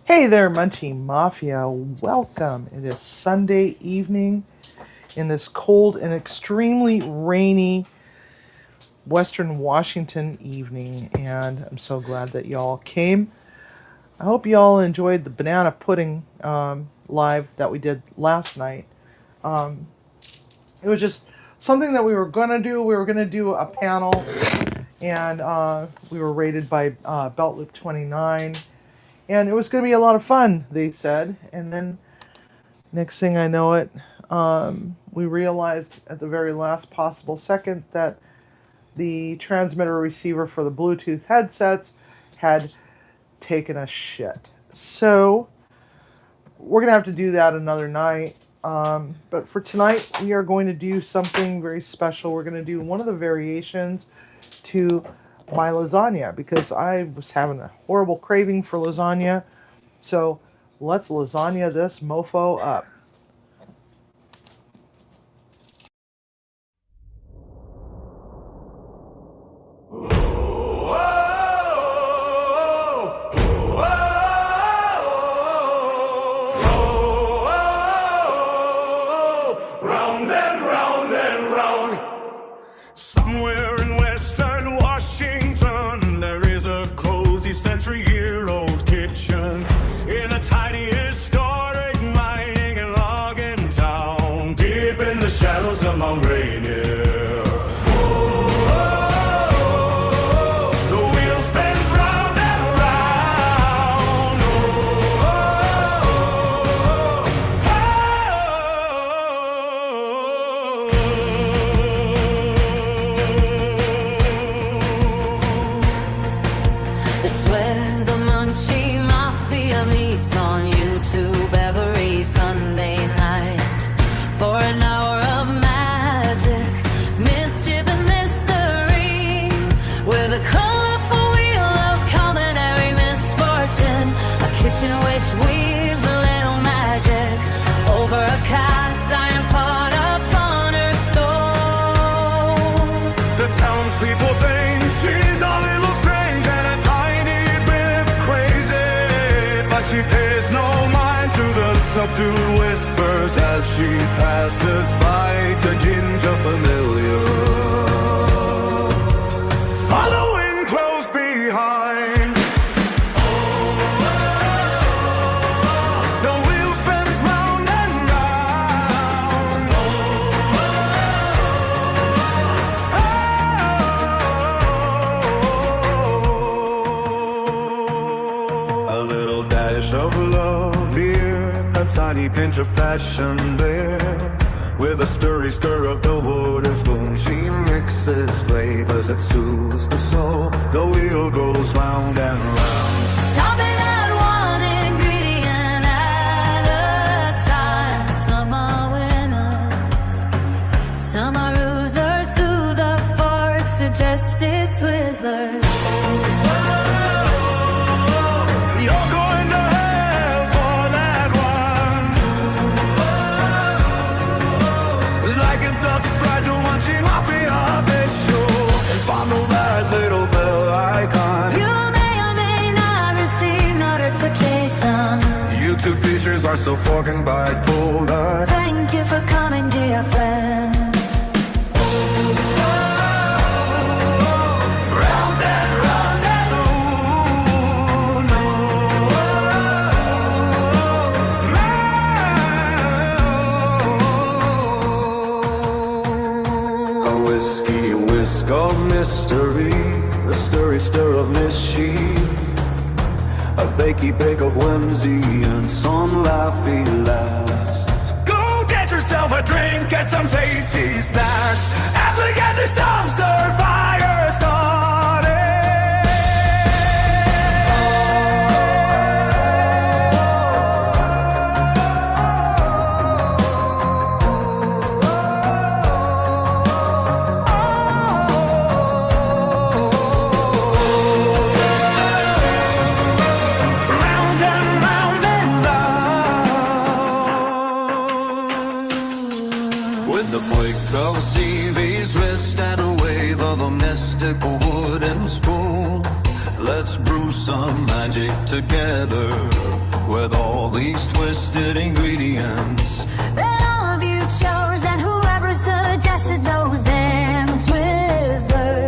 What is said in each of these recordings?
Hey there, Munchie Mafia. Welcome. It is Sunday evening in this cold and extremely rainy Western Washington evening, and I'm so glad that y'all came. I hope y'all enjoyed the banana pudding live that we did last night. Um, it was just something that we were going to do. We were going to do a panel, and we were rated by Belt Loop 29. And it was going to be a lot of fun, they said. And then, next thing I know it, we realized at the very last possible second that the transmitter receiver for the Bluetooth headsets had taken a shit. So, we're going to have to do that another night. But for tonight, we are going to do something very special. We're going to do one of the variations to my lasagna because I was having a horrible craving for lasagna. So let's lasagna this mofo up. Round and round and round. Somewhere in Western Washington, there is a cozy century-year-old kitchen in a tiny historic mining and logging town, deep in the shadows of Mount Rainier. The wheel spins round and round. It's where the Munchie Mafia meets on YouTube every Sunday night for an hour of magic, mischief and mystery, with a colorful wheel of culinary misfortune, a kitchen which weaves a little magic over a cast iron pot upon her stove. The townspeople think she's a little strange and a tiny bit crazy, but she pays no mind to the subdued whispers as she passes by the ginger familiar, following close behind. The wheel spins round and round. A little dash of love here, a tiny pinch of passion there, with a stir of the wooden spoon. She mixes flavors that soothes the soul. The wheel goes round and round. Stopping at one ingredient at a time. Some are winners, some are losers who the fork suggested Twizzlers. You're going to hell for that one. Like and subscribe to Munchie Mafia official, and follow that little bell icon. You may or may not receive notification. YouTube features are so fucking bipolar. Thank you for coming, dear friends. Round and round and ooh, no. A whiskey whisk of mystery, the stir of mischief, a bakey bake of whimsy and some laughy laughs. Go get yourself a drink, get some tasty snacks as we get this dumpster fire started. Round and round and round. With the flick of CV's wrist and a wave of a mystical wooden spoon, let's brew some magic together. with all these twisted ingredients that all of you chose, and whoever suggested those damn Twizzlers.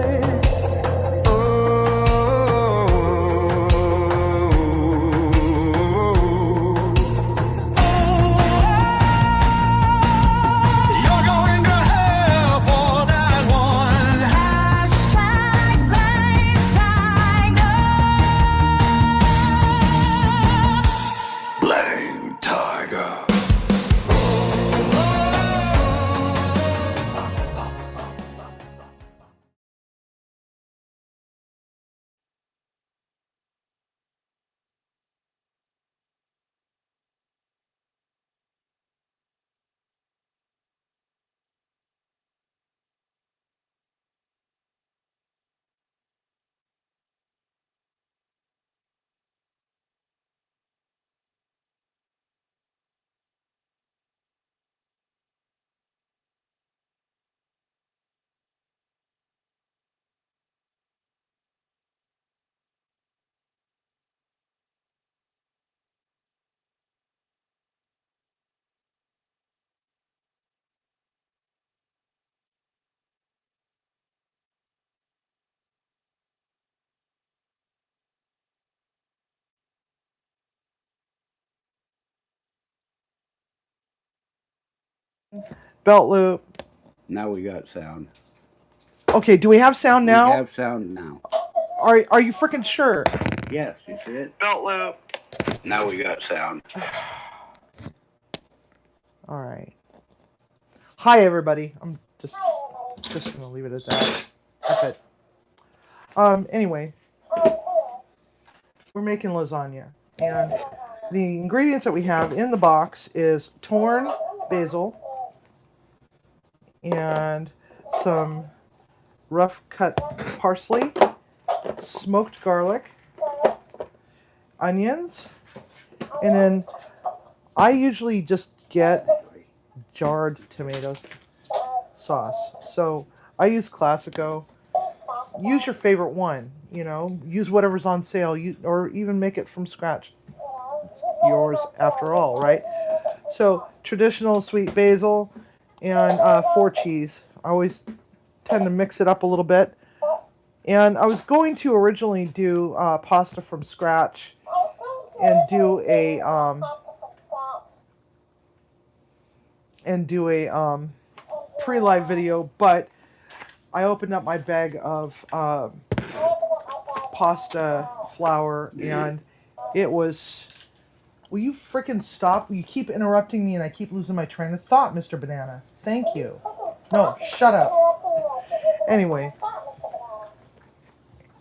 Belt loop. Now we got sound. Okay, do we have sound now? We have sound now. Are you freaking sure? Yes, you see it? Belt loop. Now we got sound. All right. Hi, everybody. I'm just gonna leave it at that. F it. Anyway, we're making lasagna, and the ingredients that we have in the box is torn basil and some rough cut parsley, smoked garlic, onions, and then I usually just get jarred tomato sauce. So I use Classico. Use your favorite one, you know, use whatever's on sale, or even make it from scratch. It's yours after all, right? So traditional sweet basil and 4 cheese. I always tend to mix it up a little bit. And I was going to originally do pasta from scratch and do a pre-live video, but I opened up my bag of pasta flour, and it was... Will you frickin' stop? You keep interrupting me, and I keep losing my train of thought, Mr. Banana. Thank you. No, shut up. Anyway,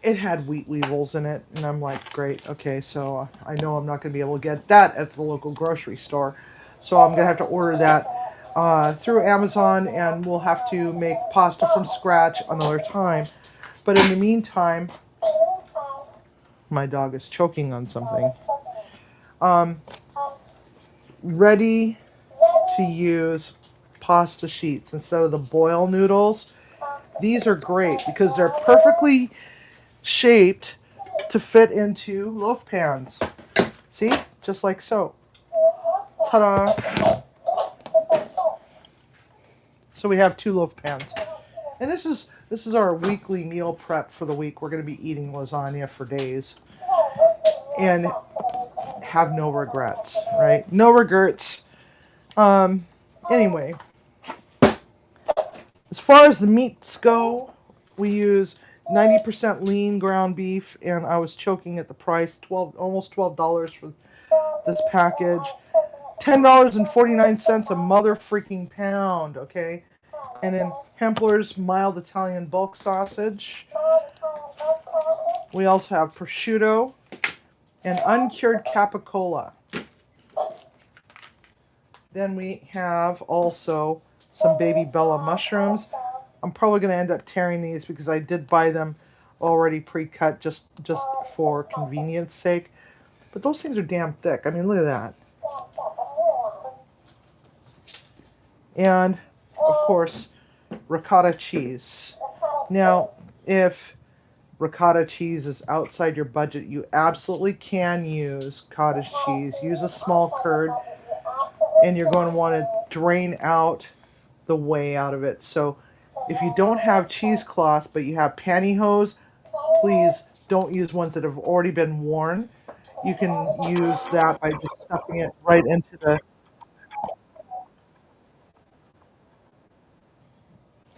it had wheat weevils in it, and I'm like, great, okay, so I know I'm not going to be able to get that at the local grocery store, so I'm going to have to order that through Amazon, and we'll have to make pasta from scratch another time. But in the meantime, my dog is choking on something. Ready to use pasta sheets instead of the boil noodles. These are great because they're perfectly shaped to fit into loaf pans. See? Just like so. Ta-da! So we have 2 loaf pans. And this is our weekly meal prep for the week. We're going to be eating lasagna for days. And have no regrets, right? No regrets. Anyway, as far as the meats go, we use 90% lean ground beef, and I was choking at the price, almost $12 for this package. $10.49 a mother freaking pound, okay? And then Hempler's mild Italian bulk sausage. We also have prosciutto and uncured capicola. Then we have also some baby Bella mushrooms. I'm probably going to end up tearing these because I did buy them already pre-cut just for convenience sake. But those things are damn thick. I mean, look at that. And, of course, ricotta cheese. Now, if ricotta cheese is outside your budget, you absolutely can use cottage cheese. Use a small curd, and you're going to want to drain out the whey out of it. So if you don't have cheesecloth but you have pantyhose, please don't use ones that have already been worn. You can use that by just stuffing it right into the...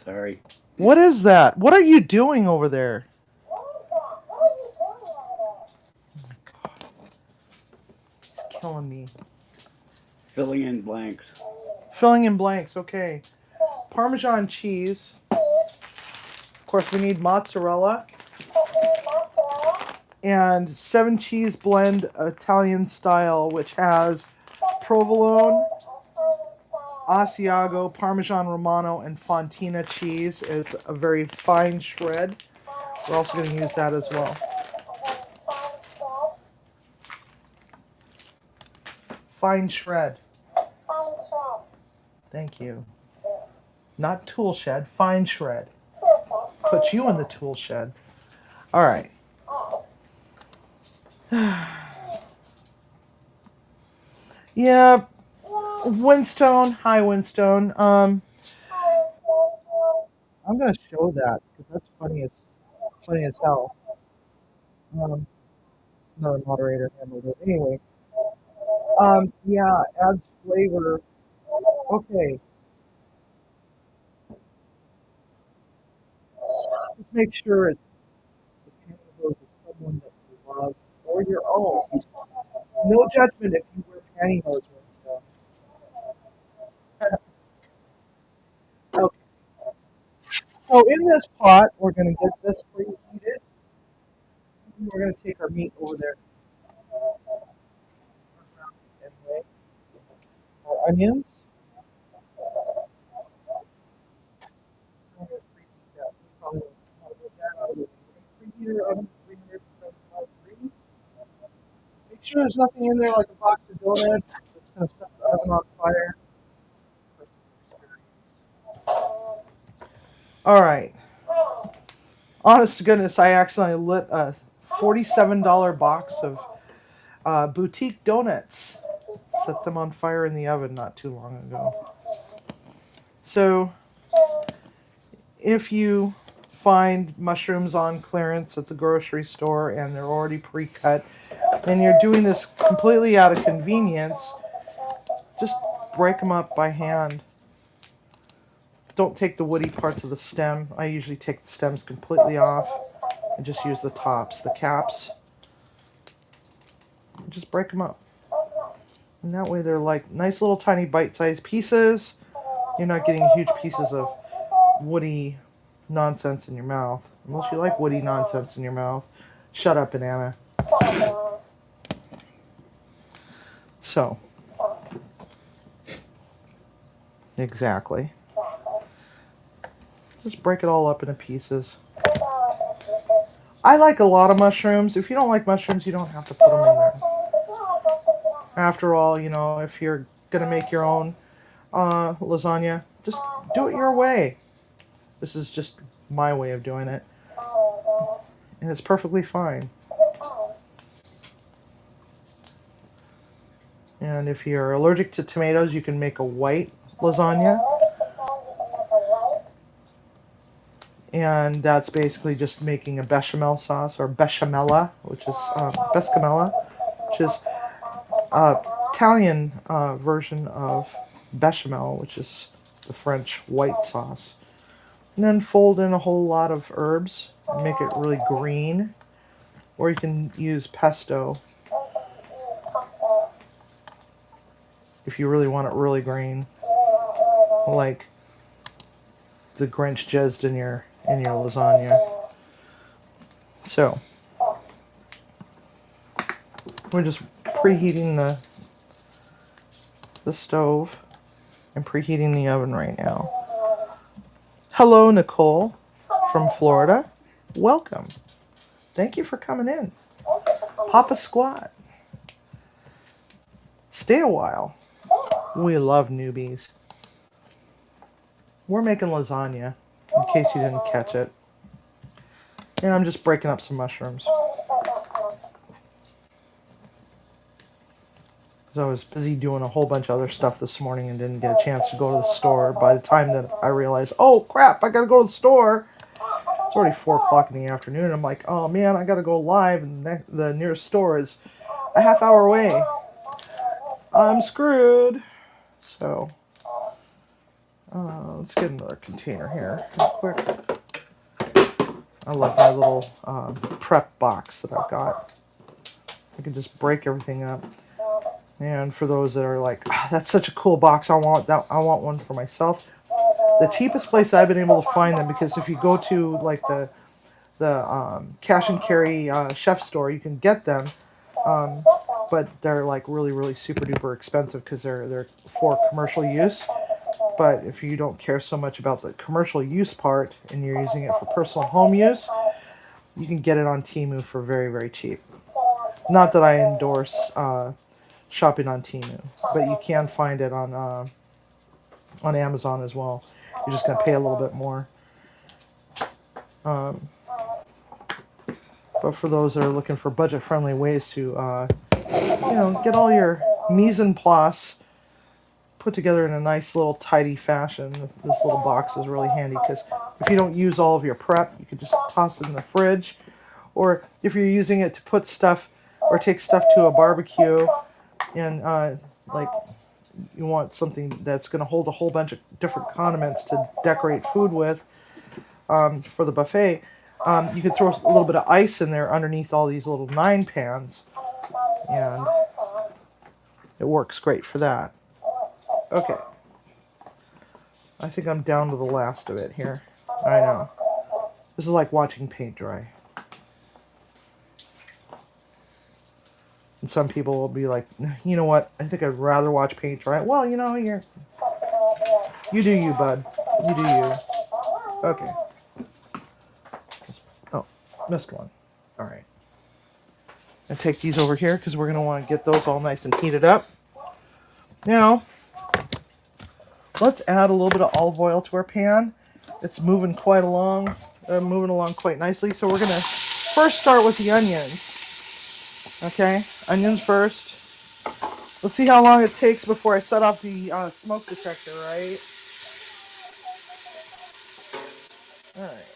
Sorry. What is that? What are you doing over there? It's killing me. Filling in blanks. Filling in blanks, okay. Parmesan cheese. Of course, we need mozzarella. And 7-cheese blend Italian style, which has provolone, Asiago, Parmesan Romano, and Fontina cheese. It's a very fine shred. We're also going to use that as well. Fine shred. Thank you. Not tool shed, fine shred. Put you in the tool shed. All right. Yeah, Windstone. Hi, Windstone. I'm gonna show that because that's funny as hell. Um, Another moderator handled it. Anyway, yeah, adds flavor. Okay, just make sure it's the pantyhose of someone that you love or your own. No judgment if you wear pantyhose, Windstone. Okay, so in this pot, we're gonna get this preheated. We're gonna take our meat over there anyway. Our onions. I'm gonna preheat that. We probably want to get that out of the way. Preheat your oven to 375 degrees. Make sure there's nothing in there like a box of donuts that's gonna set the oven on fire. All right. Honest to goodness, I accidentally lit a $47 box of boutique donuts. Set them on fire in the oven not too long ago. So, if you find mushrooms on clearance at the grocery store and they're already pre-cut, and you're doing this completely out of convenience, just break them up by hand. Don't take the woody parts of the stem. I usually take the stems completely off and just use the tops, the caps. Just break them up. And that way they're like nice little tiny bite-sized pieces. You're not getting huge pieces of woody nonsense in your mouth. Unless you like woody nonsense in your mouth. Shut up, banana. So. Exactly. Just break it all up into pieces. I like a lot of mushrooms. If you don't like mushrooms, you don't have to put them in there. After all, you know, if you're going to make your own lasagna, just do it your way. This is just my way of doing it. And it's perfectly fine. And if you're allergic to tomatoes, you can make a white lasagna. And that's basically just making a bechamel sauce, or bechamella, which is bescamella, which is Italian version of bechamel, which is the French white sauce. And then fold in a whole lot of herbs and make it really green. Or you can use pesto if you really want it really green, like the Grinch jizzed in your lasagna. So we're just preheating the stove and preheating the oven right now. Hello, Nicole from Florida. Welcome. Thank you for coming in. Papa Squat. Stay a while. We love newbies. We're making lasagna, in case you didn't catch it. And I'm just breaking up some mushrooms. Because I was busy doing a whole bunch of other stuff this morning and didn't get a chance to go to the store. By the time that I realized, oh crap, I gotta go to the store, it's already 4 o'clock in the afternoon. And I'm like, oh man, I gotta go live, and the nearest store is a half hour away. I'm screwed. So, let's get another container here real quick. I love my little prep box that I've got. I can just break everything up. And for those that are like, oh, that's such a cool box, I want that. I want one for myself. The cheapest place I've been able to find them, because if you go to like the cash and carry chef store, you can get them, but they're like really super duper expensive because they're for commercial use. But if you don't care so much about the commercial use part and you're using it for personal home use, you can get it on Temu for very cheap. Not that I endorse shopping on Temu, but you can find it on Amazon as well. You're just gonna pay a little bit more. But for those that are looking for budget-friendly ways to, get all your mise en place put together in a nice little tidy fashion, this little box is really handy, because if you don't use all of your prep, you can just toss it in the fridge. Or if you're using it to put stuff or take stuff to a barbecue, and like you want something that's going to hold a whole bunch of different condiments to decorate food with for the buffet, you can throw a little bit of ice in there underneath all these little 9 pans, and it works great for that. Okay, I think I'm down to the last of it here. I know. This is like watching paint dry. And some people will be like, you know what, I think I'd rather watch paint dry. Well, you do you, bud. You do you. Okay. Oh, missed one. Alright. And take these over here because we're going to want to get those all nice and heated up. Now, let's add a little bit of olive oil to our pan. It's moving along quite nicely. So we're going to first start with the onions. Okay, onions first. Let's see how long it takes before I set off the smoke detector, right? Alright.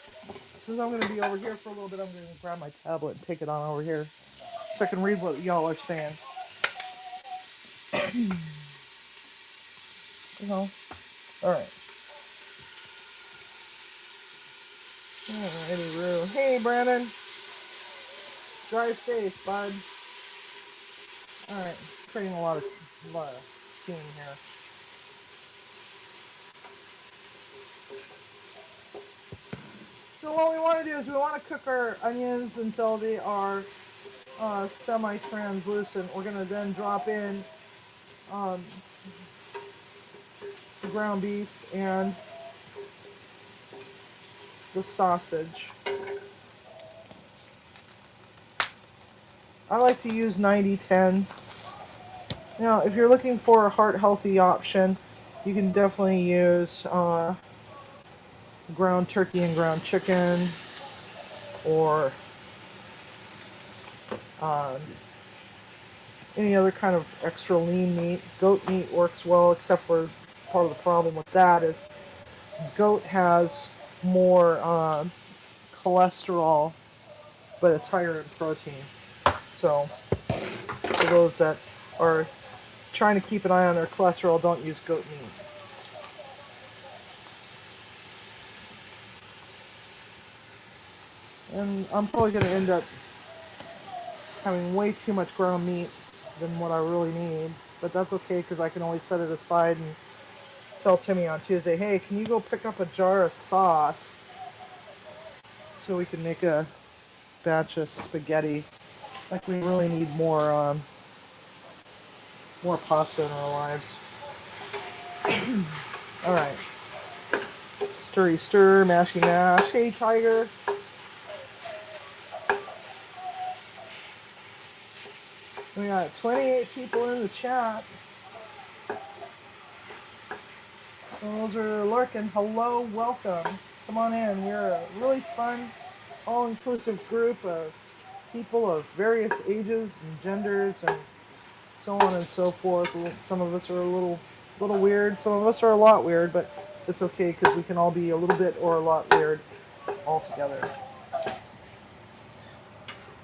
Since I'm going to be over here for a little bit, I'm going to grab my tablet and take it on over here so I can read what y'all are saying. Alright. Alrighty, Roo. Hey, Brandon. Drive safe, bud. Alright, creating a lot of steam here. So what we want to do is we want to cook our onions until they are semi-translucent. We're going to then drop in the ground beef and the sausage. I like to use 90-10. Now, if you're looking for a heart-healthy option, you can definitely use ground turkey and ground chicken, or any other kind of extra lean meat. Goat meat works well, except for part of the problem with that is goat has more cholesterol, but it's higher in protein. So for those that are trying to keep an eye on their cholesterol, don't use goat meat. And I'm probably going to end up having way too much ground meat than what I really need. But that's okay, because I can always set it aside and tell Timmy on Tuesday, hey, can you go pick up a jar of sauce so we can make a batch of spaghetti. Like, we really need more pasta in our lives. Alright. Stirry stir, mashy mash. Hey, Tiger. We got 28 people in the chat. Those are lurking. Hello, welcome. Come on in. We're a really fun all-inclusive group of people of various ages and genders and so on and so forth. Some of us are a little weird. Some of us are a lot weird, but it's okay because we can all be a little bit or a lot weird all together.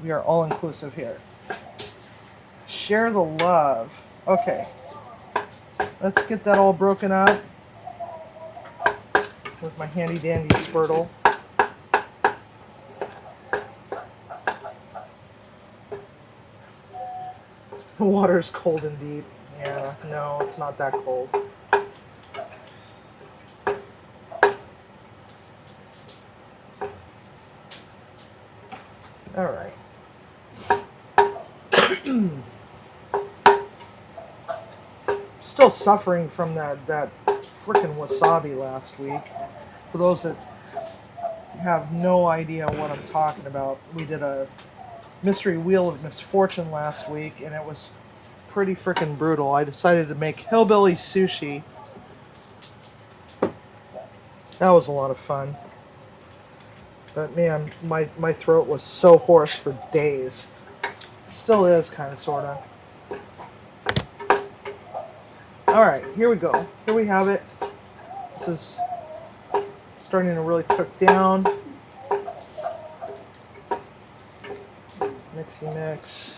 We are all inclusive here. Share the love. Okay. Let's get that all broken up with my handy dandy Spurtle. The water's cold and deep. Yeah, no, it's not that cold. All right. Still suffering from that frickin' wasabi last week. For those that have no idea what I'm talking about, we did a mystery wheel of misfortune last week, and it was pretty frickin' brutal. I decided to make hillbilly sushi. That was a lot of fun. But man, my throat was so hoarse for days. Still is, kind of, sort of. Alright, here we go. Here we have it. This is starting to really cook down. Mixy mix.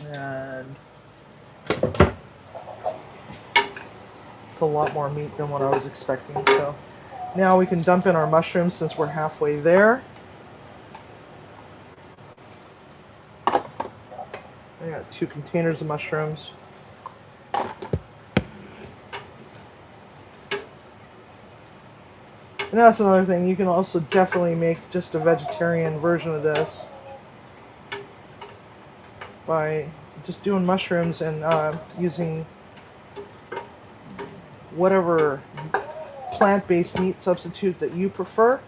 And it's a lot more meat than what I was expecting. So now we can dump in our mushrooms since we're halfway there. I got 2 containers of mushrooms. And that's another thing. You can also definitely make just a vegetarian version of this by just doing mushrooms and using whatever plant-based meat substitute that you prefer.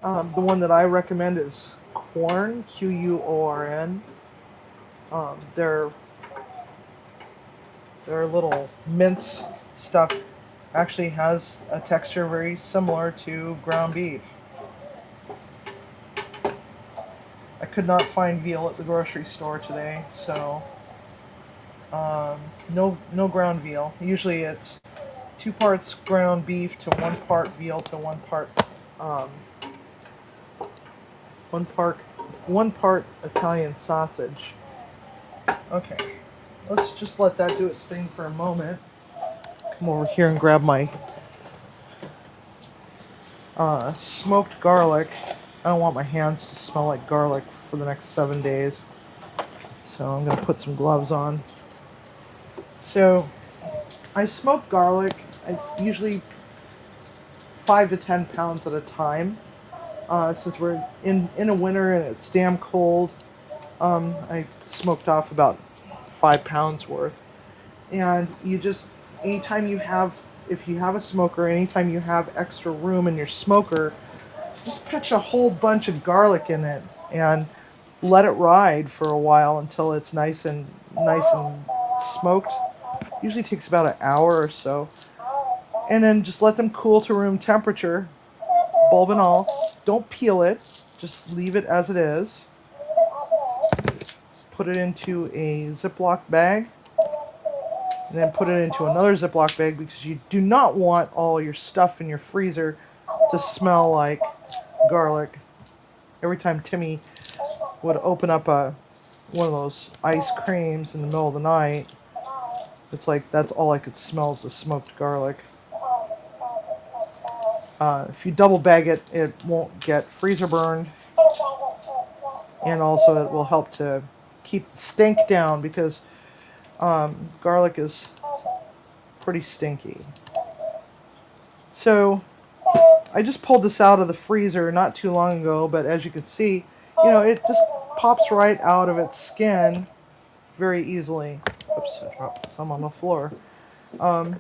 The one that I recommend is Quorn, Quorn. Their little mince stuff actually has a texture very similar to ground beef. I could not find veal at the grocery store today, so no ground veal. Usually it's 2 parts ground beef to 1 part veal to 1 part Italian sausage. Okay, let's just let that do its thing for a moment. Come over here and grab my smoked garlic. I don't want my hands to smell like garlic for the next 7 days, so I'm going to put some gloves on. So I smoke garlic. I usually 5 to 10 pounds at a time. Since we're in a winter and it's damn cold, I smoked off about 5 pounds worth. And you just, anytime you have, if you have a smoker, anytime you have extra room in your smoker, just pitch a whole bunch of garlic in it and let it ride for a while until it's nice and smoked. Usually takes about an hour or so. And then just let them cool to room temperature, bulb and all. Don't peel it, just leave it as it is. Put it into a Ziploc bag, and then put it into another Ziploc bag because you do not want all your stuff in your freezer to smell like garlic. Every time Timmy would open up one of those ice creams in the middle of the night, it's like that's all I could smell is the smoked garlic. If you double bag it, it won't get freezer burned, and also it will help to keep the stink down because garlic is pretty stinky. So I just pulled this out of the freezer not too long ago, but as you can see, you know, it just pops right out of its skin very easily. Oops, I dropped some on the floor. That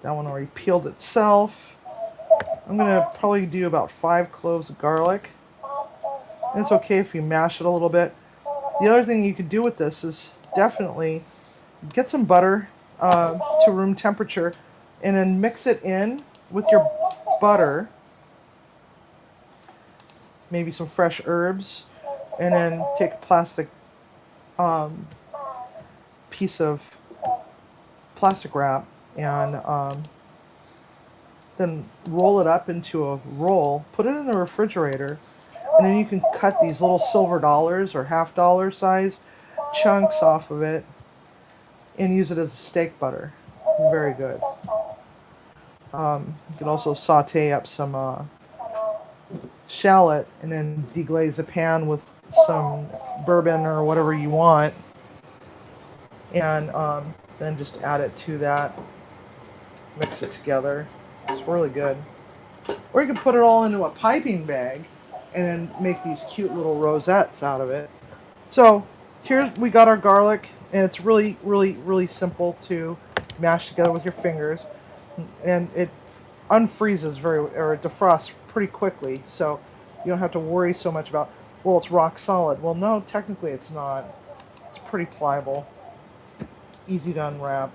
one already peeled itself. I'm going to probably do about 5 cloves of garlic. And it's okay if you mash it a little bit. The other thing you could do with this is definitely get some butter. to room temperature, and then mix it in with your butter, maybe some fresh herbs, and then take a plastic piece of plastic wrap and then roll it up into a roll, put it in the refrigerator, and then you can cut these little silver dollars or half-dollar size chunks off of it and use it as a steak butter. Very good. You can also saute up some shallot and then deglaze a pan with some bourbon or whatever you want, and then just add it to that, mix it together. It's really good. Or you can put it all into a piping bag and then make these cute little rosettes out of it. So here we got our garlic, and it's really, really, really simple to mash together with your fingers, and it unfreezes or it defrosts pretty quickly, so you don't have to worry so much about, well, it's rock solid. Well, no, technically it's not. It's pretty pliable, easy to unwrap.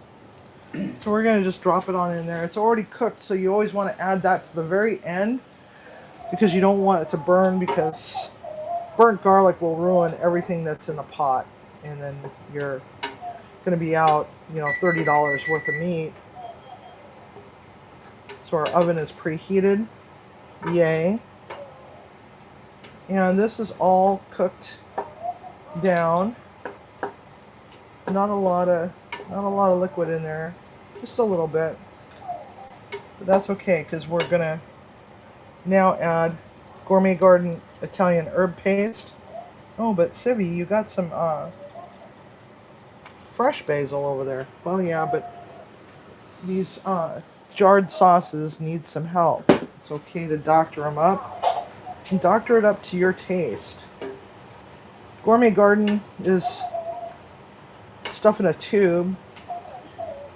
So we're going to just drop it on in there. It's already cooked, so you always want to add that to the very end because you don't want it to burn, because burnt garlic will ruin everything that's in the pot, and then you're going to be out, $30 worth of meat. So our oven is preheated. Yay. And this is all cooked down. Not a lot of liquid in there, just a little bit. But that's okay, because we're gonna now add Gourmet Garden Italian herb paste. Oh, but Civi, you got some fresh basil over there. Well, yeah, but these jarred sauces need some help. It's okay to doctor them up. And doctor it up to your taste. Gourmet Garden is stuff in a tube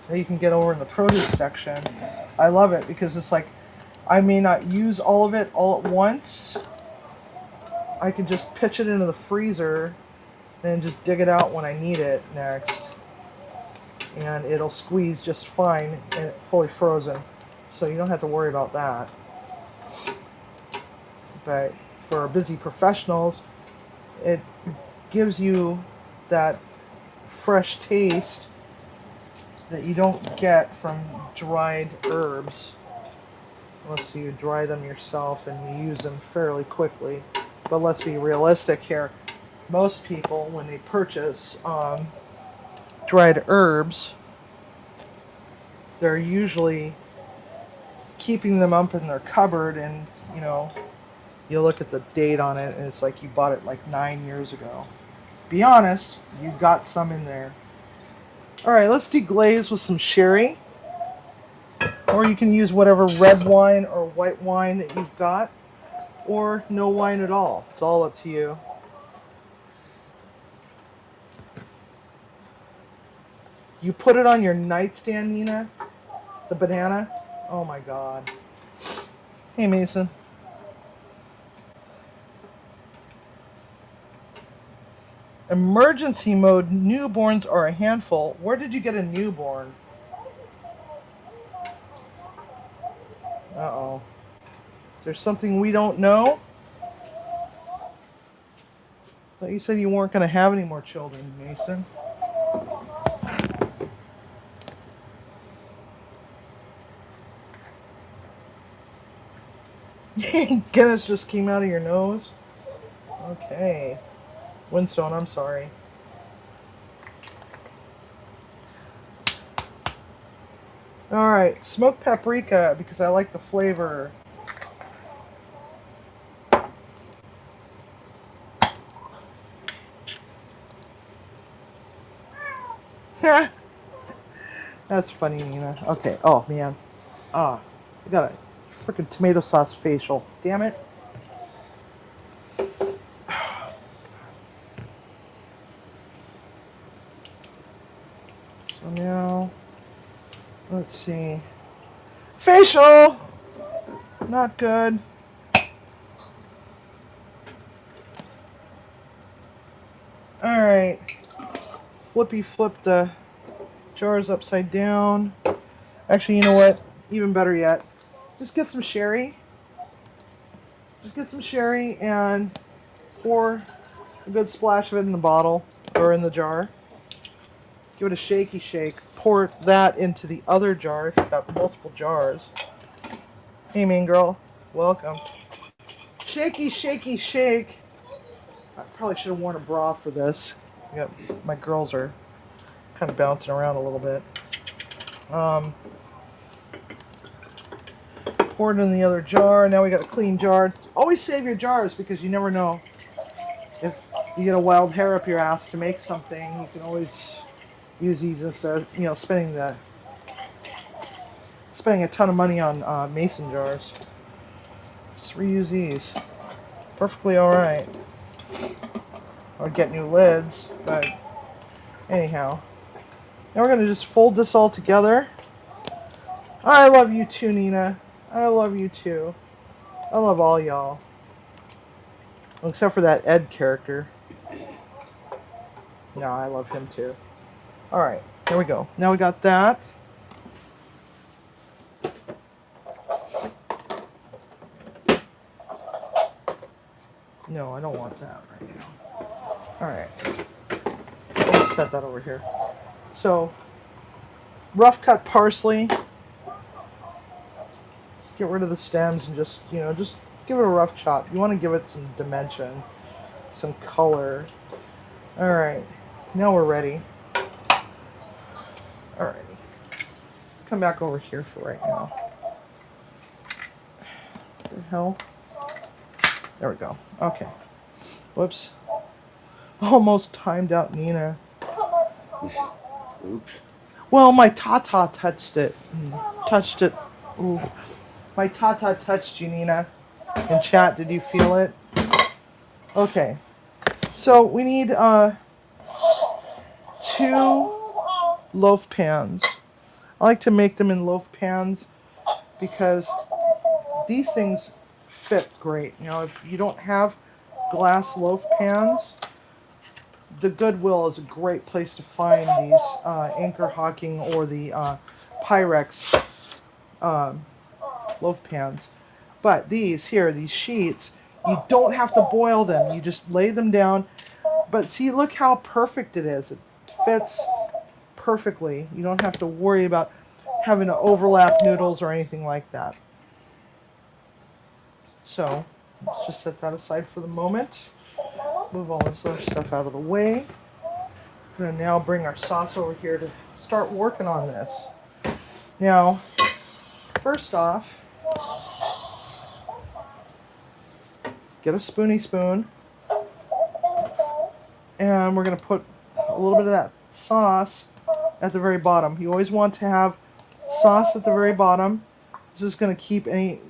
that you can get over in the produce section. I love it because it's like, I may not use all of it all at once. I can just pitch it into the freezer and just dig it out when I need it next. And it'll squeeze just fine and fully frozen. So you don't have to worry about that. But for busy professionals, it gives you that fresh taste that you don't get from dried herbs unless you dry them yourself and you use them fairly quickly. But let's be realistic here. Most people, when they purchase dried herbs, they're usually keeping them up in their cupboard, and you look at the date on it and it's like you bought it like 9 years ago. Be honest, you got some in there. Alright, let's deglaze with some sherry. Or you can use whatever red wine or white wine that you've got. Or no wine at all. It's all up to you. You put it on your nightstand, Nina? The banana? Oh my god. Hey, Mason. Emergency mode, newborns are a handful. Where did you get a newborn? Uh-oh. Is there something we don't know? Thought you said you weren't going to have any more children, Mason. Guinness just came out of your nose? Okay. Windstone, I'm sorry. Alright, smoked paprika because I like the flavor. That's funny, Nina. Okay, oh man. I got a freaking tomato sauce facial. Damn it. So now, let's see. Facial! Not good. Alright. Flip the jars upside down. Actually, you know what? Even better yet, just get some sherry. Just get some sherry and pour a good splash of it in the bottle or in the jar. Give it a shaky shake. Pour that into the other jar if you've got multiple jars. Hey, mean girl. Welcome. Shaky, shaky, shake. I probably should have worn a bra for this. My girls are kind of bouncing around a little bit. Pour it in the other jar. Now we got a clean jar. Always save your jars because you never know. If you get a wild hair up your ass to make something, you can always use these instead of, spending a ton of money on mason jars. Just reuse these. Perfectly alright. Or get new lids, but anyhow. Now we're going to just fold this all together. I love you too, Nina. I love you too. I love all y'all. Well, except for that Ed character. No, I love him too. Alright, there we go. Now we got that. No, I don't want that right now. Alright. Let's set that over here. So, rough cut parsley. Just get rid of the stems and just give it a rough chop. You want to give it some dimension, some color. Alright, now we're ready. Alright. Come back over here for right now. What the hell? There we go. Okay. Whoops. Almost timed out Nina. Oops. Well, my Tata touched it. Touched it. Ooh. My Tata touched you, Nina. In chat, did you feel it? Okay. So we need 2 loaf pans. I like to make them in loaf pans because these things fit great. If you don't have glass loaf pans, the Goodwill is a great place to find these Anchor Hocking or the Pyrex loaf pans. But these sheets, you don't have to boil them. You just lay them down. But see, look how perfect it is. It fits perfectly. You don't have to worry about having to overlap noodles or anything like that. So, let's just set that aside for the moment. Move all this other stuff out of the way. We're going to now bring our sauce over here to start working on this. Now, first off, get a spoony spoon. And we're going to put a little bit of that sauce at the very bottom. You always want to have sauce at the very bottom. This is going to keep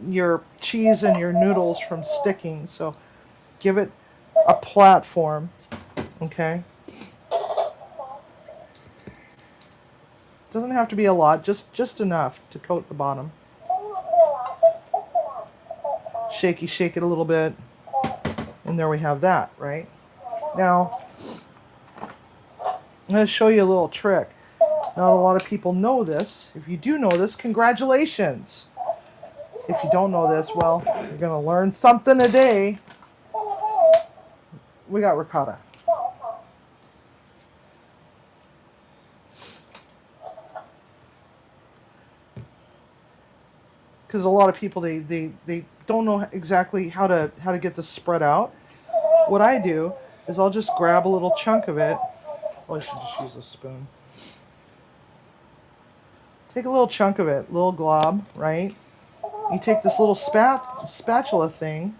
your cheese and your noodles from sticking. So give it a platform. Okay? Doesn't have to be a lot, just enough to coat the bottom. Shake it a little bit. And there we have that, right? Now, I'm going to show you a little trick. Not a lot of people know this. If you do know this, congratulations. If you don't know this, well, you're going to learn something today. We got ricotta. Because a lot of people, they don't know exactly how to get this spread out. What I do is I'll just grab a little chunk of it. Oh, I should just use a spoon. Take a little chunk of it, little glob, right? You take this little spatula thing,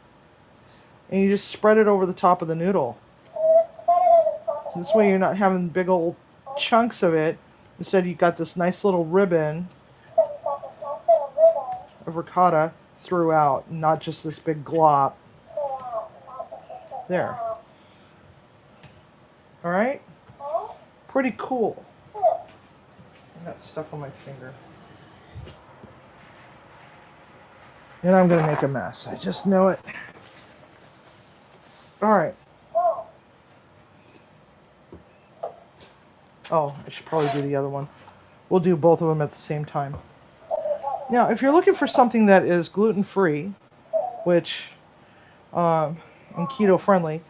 and you just spread it over the top of the noodle. This way you're not having big old chunks of it. Instead, you've got this nice little ribbon of ricotta throughout, not just this big glop. There. Alright? Pretty cool. I got stuff on my finger. And I'm going to make a mess. I just know it. Alright. Oh, I should probably do the other one. we'll do both of them at the same time. Now, if you're looking for something that is gluten-free, which and keto-friendly,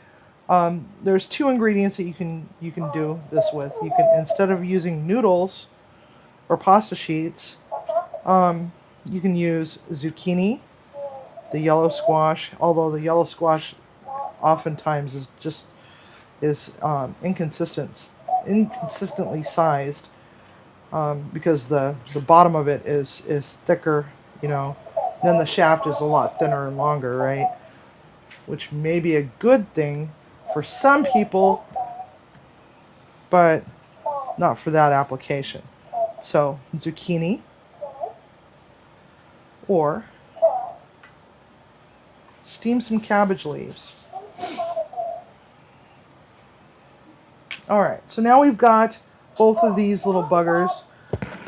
there's two ingredients that you can do this with. You can, instead of using noodles or pasta sheets, you can use zucchini, the yellow squash. Although the yellow squash oftentimes is inconsistently sized, because the bottom of it is thicker, you know, then the shaft is a lot thinner and longer, right? Which may be a good thing for some people, but not for that application. So zucchini, or steam some cabbage leaves. Alright, so now we've got both of these little buggers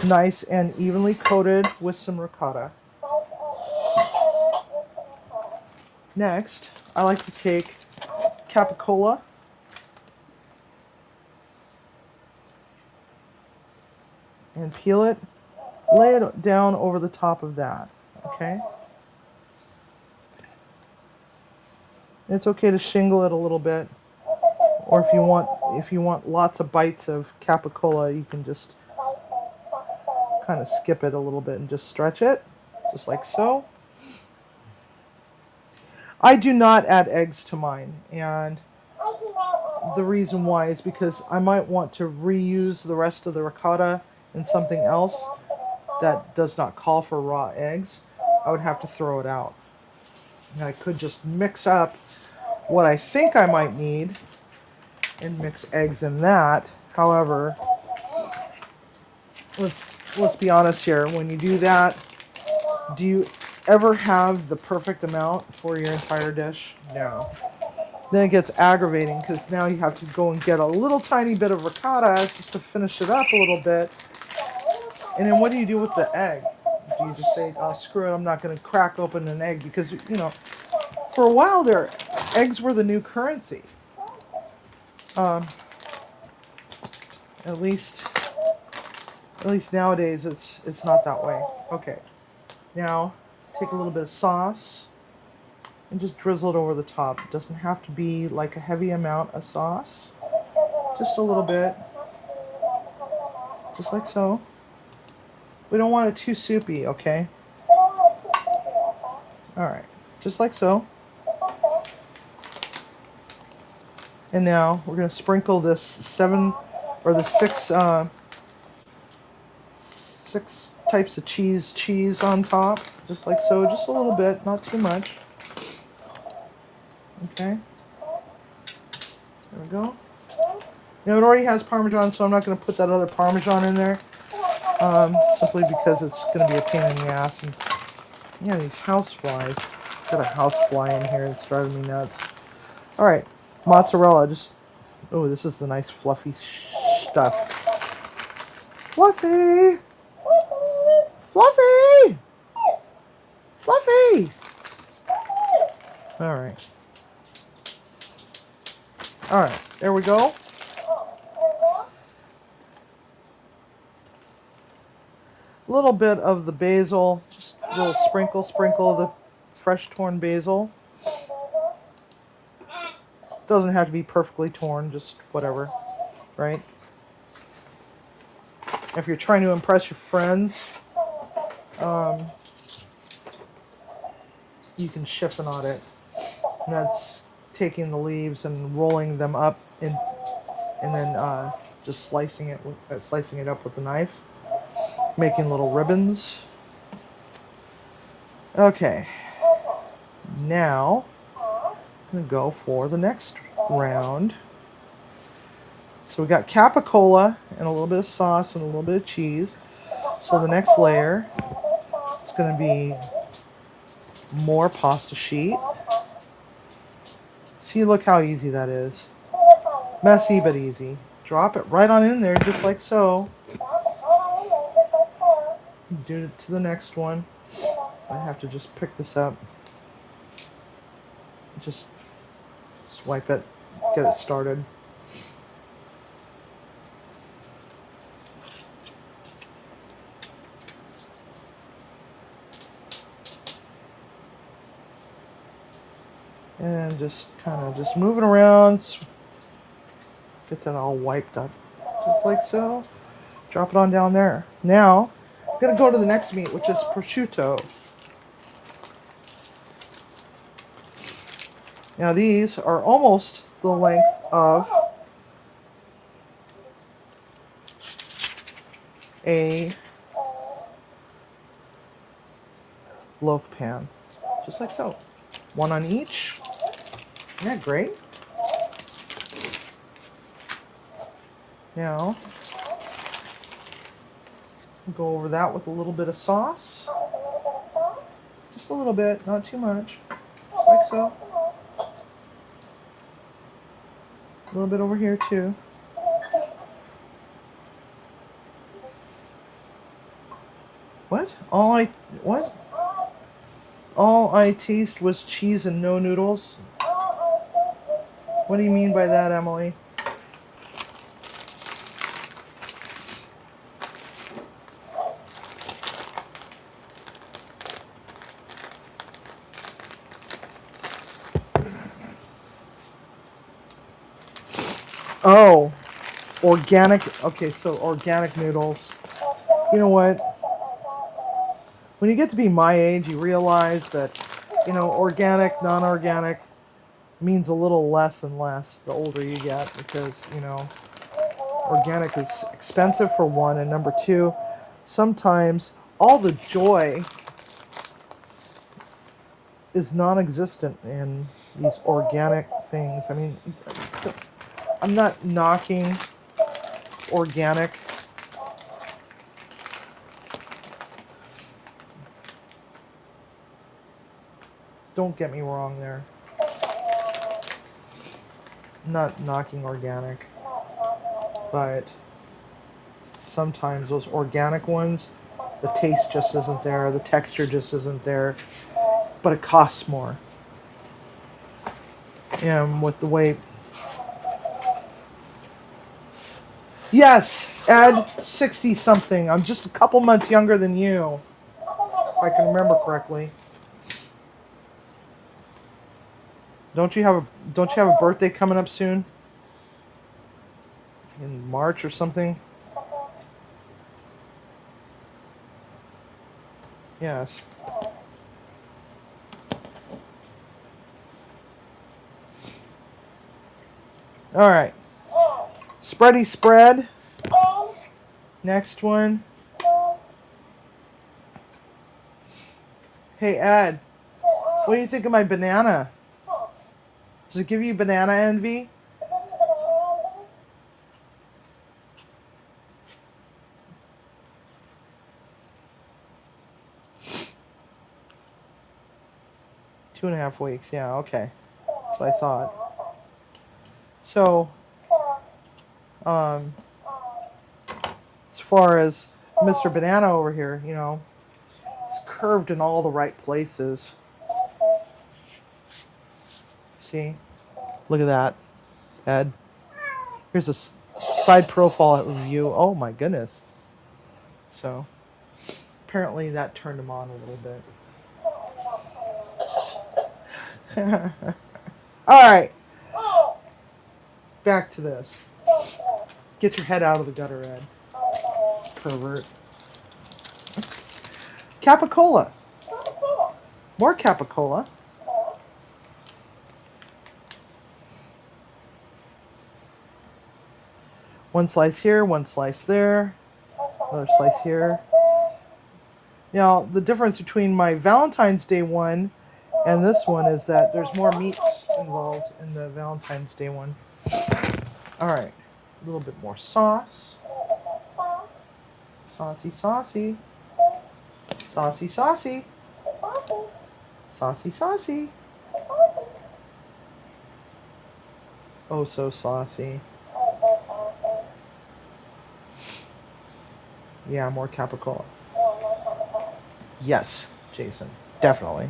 nice and evenly coated with some ricotta. Next, I like to take capicola and peel it, lay it down over the top of that, okay? It's okay to shingle it a little bit, or if you want lots of bites of capicola, you can just kind of skip it a little bit and just stretch it, just like so. I do not add eggs to mine, and the reason why is because I might want to reuse the rest of the ricotta in something else that does not call for raw eggs. I would have to throw it out. And I could just mix up what I think I might need and mix eggs in that. However, let's be honest here. When you do that, do you ever have the perfect amount for your entire dish? No. Then it gets aggravating because now you have to go and get a little tiny bit of ricotta just to finish it up a little bit. And then what do you do with the egg? Do you just say, oh, screw it, I'm not going to crack open an egg? Because, you know, for a while there, eggs were the new currency. At least nowadays it's not that way. Okay. Now, take a little bit of sauce and just drizzle it over the top. It doesn't have to be like a heavy amount of sauce. Just a little bit. Just like so. We don't want it too soupy, okay? Alright. Just like so. And now we're going to sprinkle this six types of cheese on top, just like so, just a little bit, not too much. Okay, there we go. Now it already has Parmesan, so I'm not going to put that other Parmesan in there, simply because it's going to be a pain in the ass. And yeah, these house flies. Got a house fly in here that's driving me nuts. All right, mozzarella. Oh, this is the nice fluffy stuff. Fluffy. Fluffy! Fluffy! Alright. Alright, there we go. A little bit of the basil, just a little sprinkle of the fresh torn basil. Doesn't have to be perfectly torn, just whatever, right? If you're trying to impress your friends, you can chiffonade it. And that's taking the leaves and rolling them up and then just slicing it up with a knife, making little ribbons. Okay, now I'm gonna go for the next round. So we got capicola and a little bit of sauce and a little bit of cheese. So the next layer is going to be more pasta sheet. See, look how easy that is. Messy but easy. Drop it right on in there, just like so. Do it to the next one. I have to just pick this up. Just swipe it, get it started. And just kind of just moving around. Get that all wiped up. Just like so. Drop it on down there. Now, I'm going to go to the next meat, which is prosciutto. Now these are almost the length of a loaf pan. Just like so. One on each. Isn't that great? Now, go over that with a little bit of sauce. Just a little bit, not too much. Just like so. A little bit over here too. What? What? All I taste was cheese and no noodles? What do you mean by that, Emily? Oh, organic. Okay, so organic noodles. You know what? When you get to be my age, you realize that, organic, non-organic means a little less and less the older you get, because, organic is expensive for one, and number two, sometimes all the joy is non-existent in these organic things. I mean, I'm not knocking organic. Don't get me wrong there. I'm not knocking organic. But sometimes those organic ones, the taste just isn't there, the texture just isn't there, but it costs more. And with the way... Yes, Ed, 60-something. I'm just a couple months younger than you, if I can remember correctly. Don't you have a birthday coming up soon? In March or something? Yes. All right. Spready spread. Next one. Hey, Ed. What do you think of my banana? Does it give you banana envy? Two and a half weeks. Yeah, okay. That's what I thought. So, as far as Mr. Banana over here, it's curved in all the right places. See? Look at that, Ed. Here's a side profile view. Oh my goodness. So, apparently that turned him on a little bit. Alright. Back to this. Get your head out of the gutter, Ed. Pervert. Capicola. More capicola. One slice here, one slice there, another slice here. Now, the difference between my Valentine's Day one and this one is that there's more meats involved in the Valentine's Day one. Alright, a little bit more sauce. Saucy, saucy. Saucy, saucy. Saucy, saucy. Oh, so saucy. Yeah, more capicola. Yes, Jason, definitely.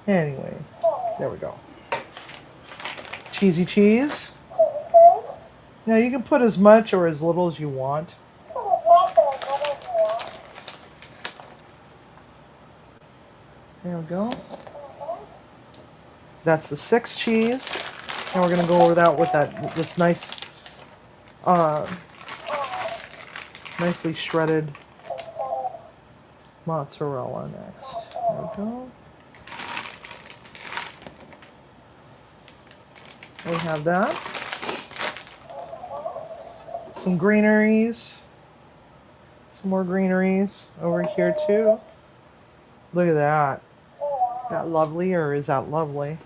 Anyway, there we go. Cheesy cheese. Now you can put as much or as little as you want. There we go. That's the 6 cheese. And we're gonna go over that with this nice, nicely shredded mozzarella next. There we go. We have that. Some greeneries. Some more greeneries over here too. Look at that. Is that lovely, or is that lovely?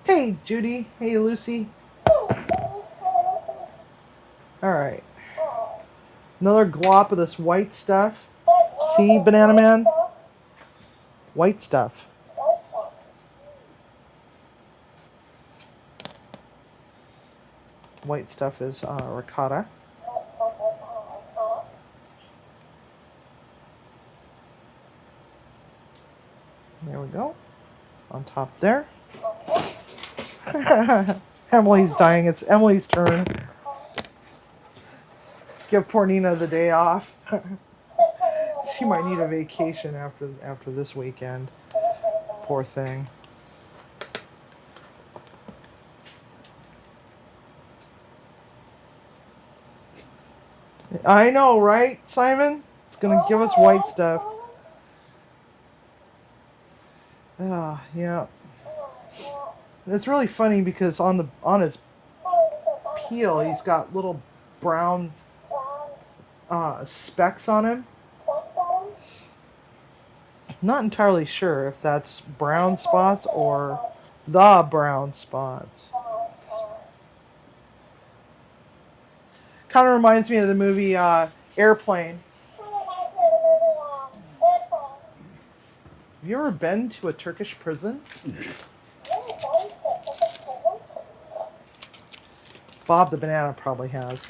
Hey, Judy. Hey, Lucy. Alright. Another glop of this white stuff. See, Banana Man? White stuff. White stuff is ricotta. There we go. On top there. Emily's dying. It's Emily's turn. Give poor Nina the day off. She might need a vacation after this weekend. Poor thing. I know, right, Simon? It's gonna give us white stuff. Ah, yeah. It's really funny because on his peel, he's got little brown specks on him. Not entirely sure if that's brown spots or the brown spots. Kind of reminds me of the movie Airplane. Have you ever been to a Turkish prison? Bob the Banana probably has.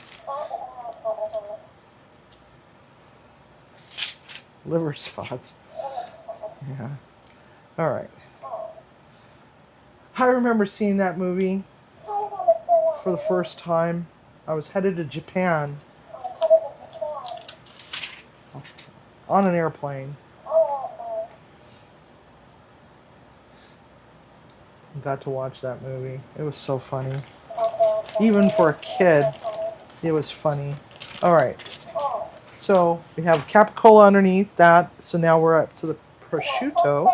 Liver spots. Yeah. Alright. I remember seeing that movie for the first time. I was headed to Japan on an airplane. Got to watch that movie. It was so funny. Even for a kid, it was funny. Alright. So we have capicola underneath that. So now we're up to the prosciutto.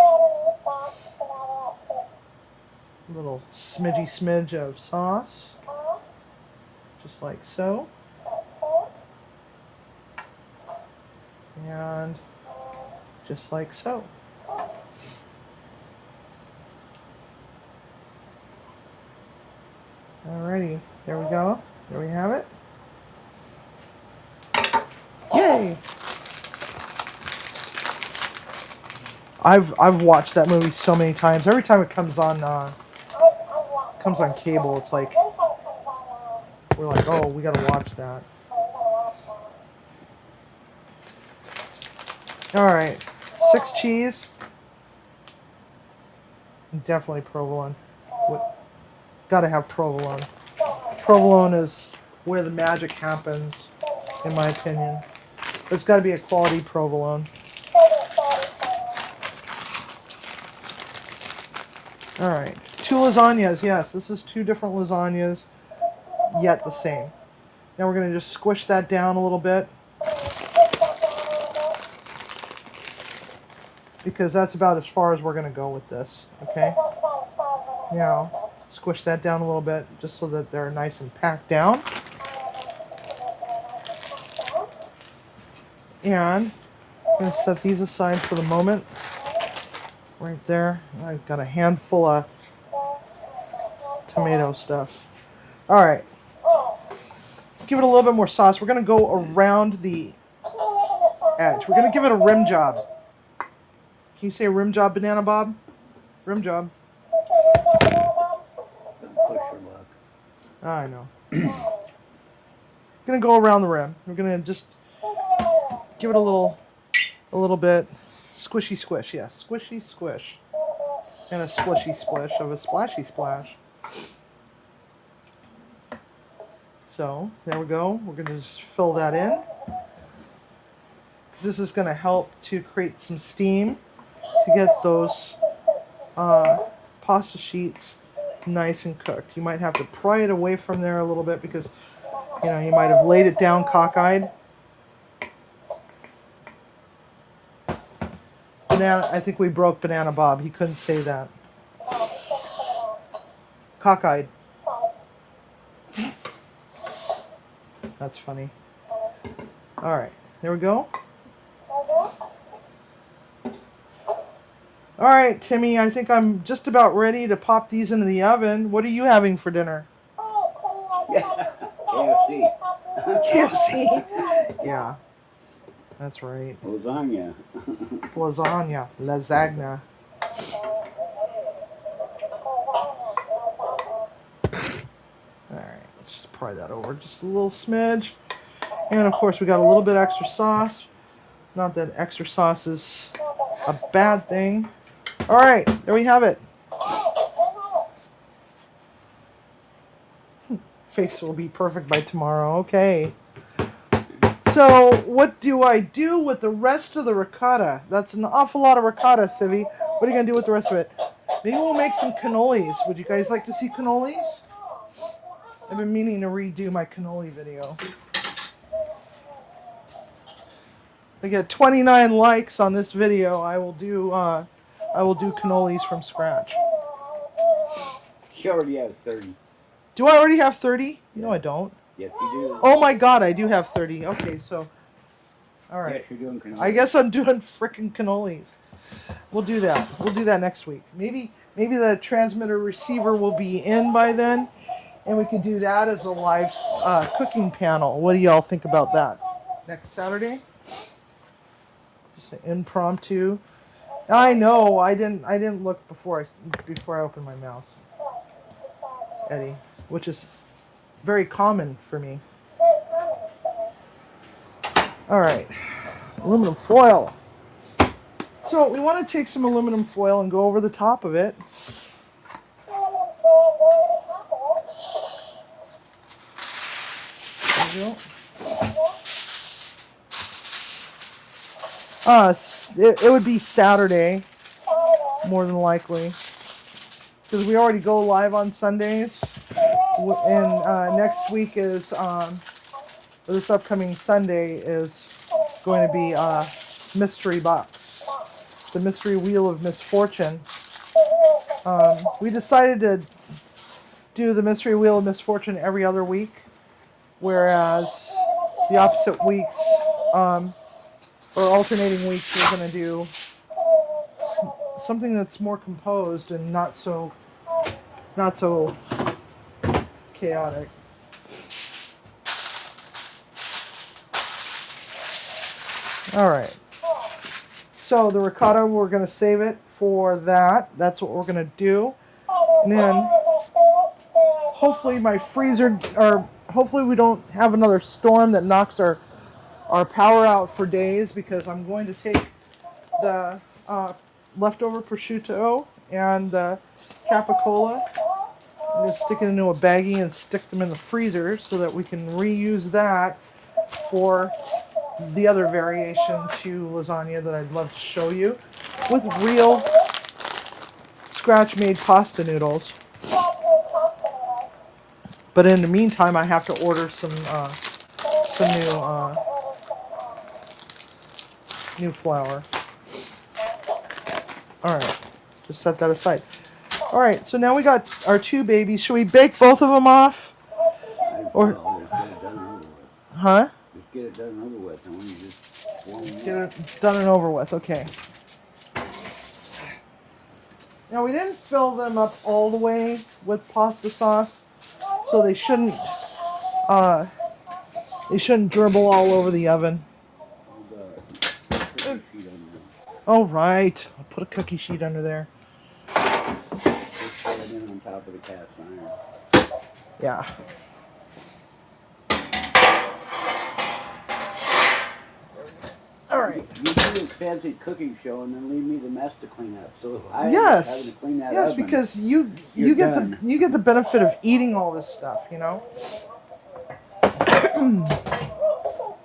A little smidge of sauce. Just like so. And just like so. Alrighty, there we go. There we have it. Yay! I've watched that movie so many times. Every time it comes on cable, it's like we're like, oh, we gotta watch that. Alright. 6 cheese. Definitely provolone. Gotta have provolone. Provolone is where the magic happens, in my opinion. It's gotta be a quality provolone. Alright. 2 lasagnas, yes. This is 2 different lasagnas, yet the same. Now we're gonna just squish that down a little bit. Because that's about as far as we're gonna go with this, okay? Now, squish that down a little bit just so that they're nice and packed down. And I'm going to set these aside for the moment. Right there. I've got a handful of tomato stuff. Alright. Let's give it a little bit more sauce. We're going to go around the edge. We're going to give it a rim job. Can you say rim job, Banana Bob? Rim job. I know. Gonna go around the rim. We're gonna just give it a little bit squishy squish. Yes, squishy squish, and a splishy splish of a splashy splash. So there we go. We're gonna just fill that in. This is going to help to create some steam to get those pasta sheets nice and cooked. You might have to pry it away from there a little bit because, you know, you might have laid it down cockeyed. I think we broke Banana Bob. He couldn't say that. Cockeyed. That's funny. All right, there we go. All right, Timmy, I think I'm just about ready to pop these into the oven. What are you having for dinner? KFC. KFC. Yeah, that's right. Lasagna. Lasagna. Lasagna. Alright, let's just pry that over just a little smidge. And of course we got a little bit extra sauce. Not that extra sauce is a bad thing. Alright, there we have it. Face will be perfect by tomorrow. Okay. So, what do I do with the rest of the ricotta? That's an awful lot of ricotta, Civvy. What are you going to do with the rest of it? Maybe we'll make some cannolis. Would you guys like to see cannolis? I've been meaning to redo my cannoli video. I get 29 likes on this video. I will do cannolis from scratch. You already have 30. Do I already have 30? No, I don't. Yes, you do. Oh my god, I do have 30. Okay, so... Alright. Yes, you're doing cannolis. I guess I'm doing frickin' cannolis. We'll do that. We'll do that next week. Maybe the transmitter receiver will be in by then, and we could do that as a live cooking panel. What do y'all think about that? Next Saturday? Just an impromptu. I know. I didn't look before I opened my mouth, Eddie, which is very common for me. All right, aluminum foil. So we want to take some aluminum foil and go over the top of it. There we go. It would be Saturday, more than likely, because we already go live on Sundays, and next week is, this upcoming Sunday is going to be Mystery Box, the Mystery Wheel of Misfortune. We decided to do the Mystery Wheel of Misfortune every other week, whereas the opposite weeks, or alternating weeks, we're going to do something that's more composed and not so chaotic. All right. So the ricotta, we're going to save it for that. That's what we're going to do. And then hopefully my freezer, or hopefully we don't have another storm that knocks our power out for days, because I'm going to take the leftover prosciutto and the capicola and just stick it into a baggie and stick them in the freezer so that we can reuse that for the other variation to lasagna that I'd love to show you, with real scratch-made pasta noodles. But in the meantime, I have to order some new flour. All right, just set that aside. All right, so now we got our two babies. Should we bake both of them off? Or, huh? Just get it done and over with. And when you just warm them Get up. it done and over with. Okay. Now we didn't fill them up all the way with pasta sauce, so they shouldn't dribble all over the oven. All right, I'll put a cookie sheet under there. Just put it in on top of the cast iron. Yeah. All right. You do a fancy cooking show and then leave me the mess to clean up. So I having Yes. to clean that Yes, oven. because you You're get done. the benefit of eating all this stuff, you know.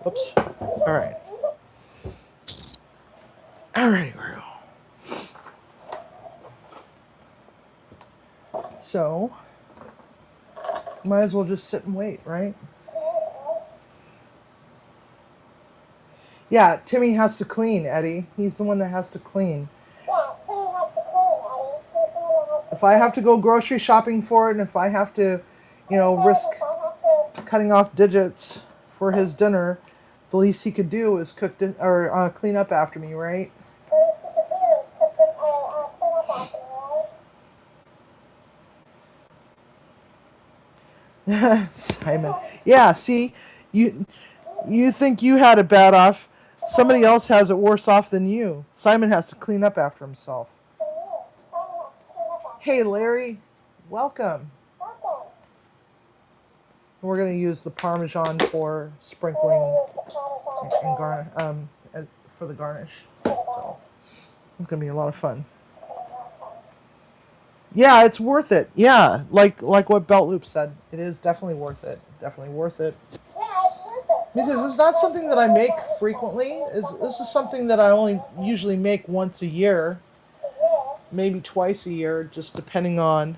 Oops. All right. Alrighty, girl. So, might as well just sit and wait, right? Yeah, Timmy has to clean, Eddie. He's the one that has to clean. If I have to go grocery shopping for it, and if I have to, risk cutting off digits for his dinner, the least he could do is clean up after me, right? Simon. Yeah, see, you think you had it bad off. Somebody else has it worse off than you. Simon has to clean up after himself. Hey, Larry. Welcome. We're going to use the Parmesan for sprinkling and for the garnish. So it's going to be a lot of fun. Yeah, it's worth it. Yeah, like what Belt Loop said. It is definitely worth it. Definitely worth it. Because it's not something that I make frequently. This is something that I only usually make once a year. Maybe twice a year, just depending on,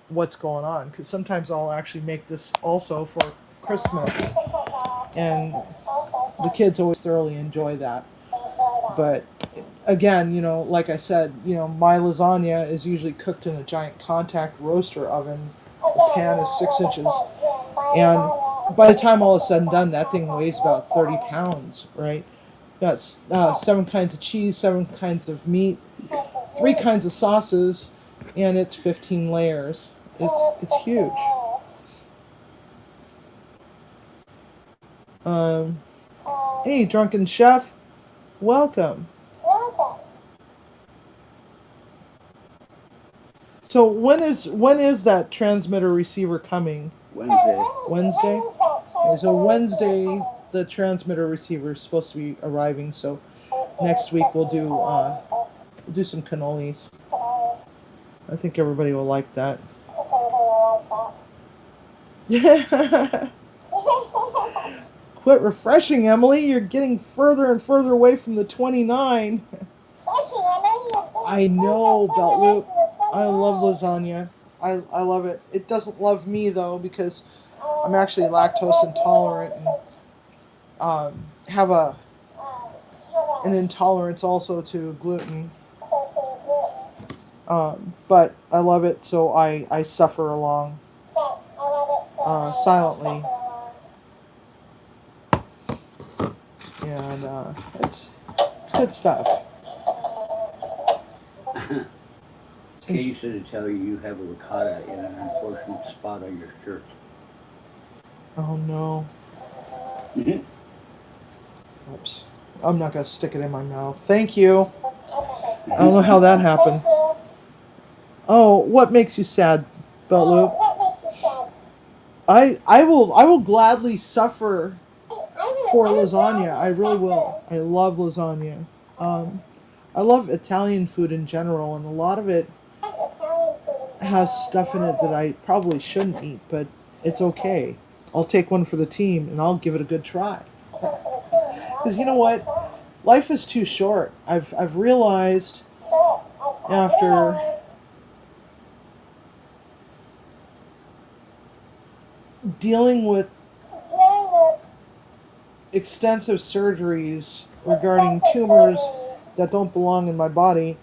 what's going on. Because sometimes I'll actually make this also for Christmas. And the kids always thoroughly enjoy that. But again, like I said, my lasagna is usually cooked in a giant contact roaster oven. The pan is 6 inches. And by the time all is said and done, that thing weighs about 30 pounds, right? Got 7 kinds of cheese, 7 kinds of meat, 3 kinds of sauces, and it's 15 layers. It's huge. Hey, Drunken Chef, welcome. So when is that transmitter receiver coming? Wednesday? Okay, so Wednesday the transmitter receiver is supposed to be arriving, so next week we'll do some cannolis. I think everybody will like that. Quit refreshing, Emily. You're getting further and further away from the 29. I know, Belt Loop. I love lasagna. I love it. It doesn't love me, though, because I'm actually lactose intolerant and have an intolerance also to gluten. But I love it, so I suffer along silently. And it's good stuff. Katie said to tell you have a ricotta in an unfortunate spot on your shirt. Oh no. Oops. I'm not going to stick it in my mouth. Thank you. I don't know how that happened. Oh, what makes you sad, Belt Loop? I will gladly suffer for lasagna. I really will. I love lasagna. I love Italian food in general, and a lot of it has stuff in it that I probably shouldn't eat, but it's okay. I'll take one for the team, and I'll give it a good try. Because you know what? Life is too short. I've realized after dealing with extensive surgeries regarding tumors that don't belong in my body,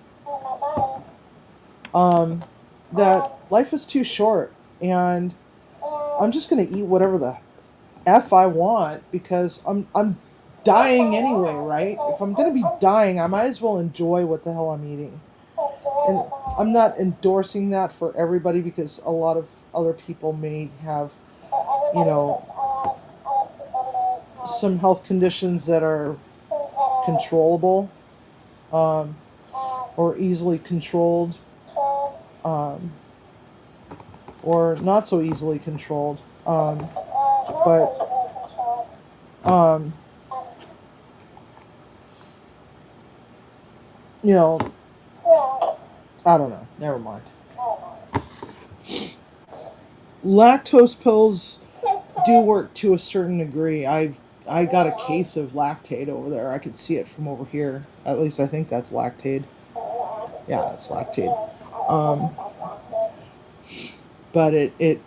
that life is too short, and I'm just going to eat whatever the F I want, because I'm dying anyway, right? If I'm going to be dying, I might as well enjoy what the hell I'm eating. And I'm not endorsing that for everybody, because a lot of other people may have, some health conditions that are controllable, or easily controlled, or not so easily controlled. But I don't know. Never mind. Lactose pills do work to a certain degree. I've I got a case of Lactaid over there. I could see it from over here. At least I think that's Lactaid. Yeah, it's Lactaid. Um, but it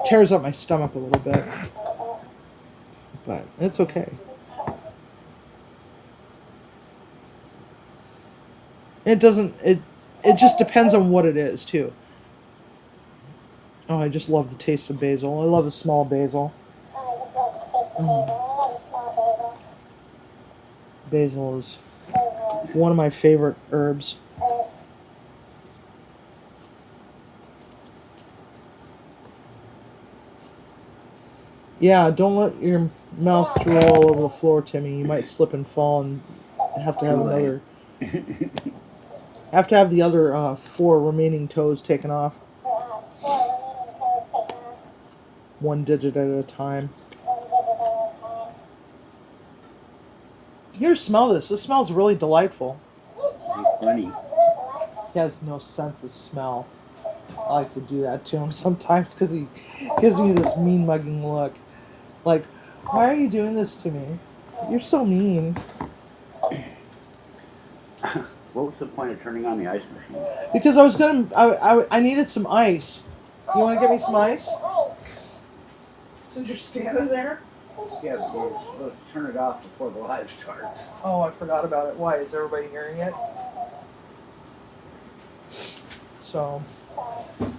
tears up my stomach a little bit. But it's okay. It doesn't. It just depends on what it is too. Oh, I just love the taste of basil. I love the smell of basil. Basil is one of my favorite herbs. Yeah, don't let your mouth drool all over the floor, Timmy. You might slip and fall and have to have another. Have to have the other 4 remaining toes taken off. One digit at a time. Here, smell this. This smells really delightful. Funny. He has no sense of smell. I like to do that to him sometimes because he gives me this mean mugging look. Like, why are you doing this to me? You're so mean. What was the point of turning on the ice machine? Because I needed some ice. You want to get me some ice? Since you're standing there? Yeah, but you're supposed to turn it off before the live starts. Oh, I forgot about it. Why? Is everybody hearing it? So,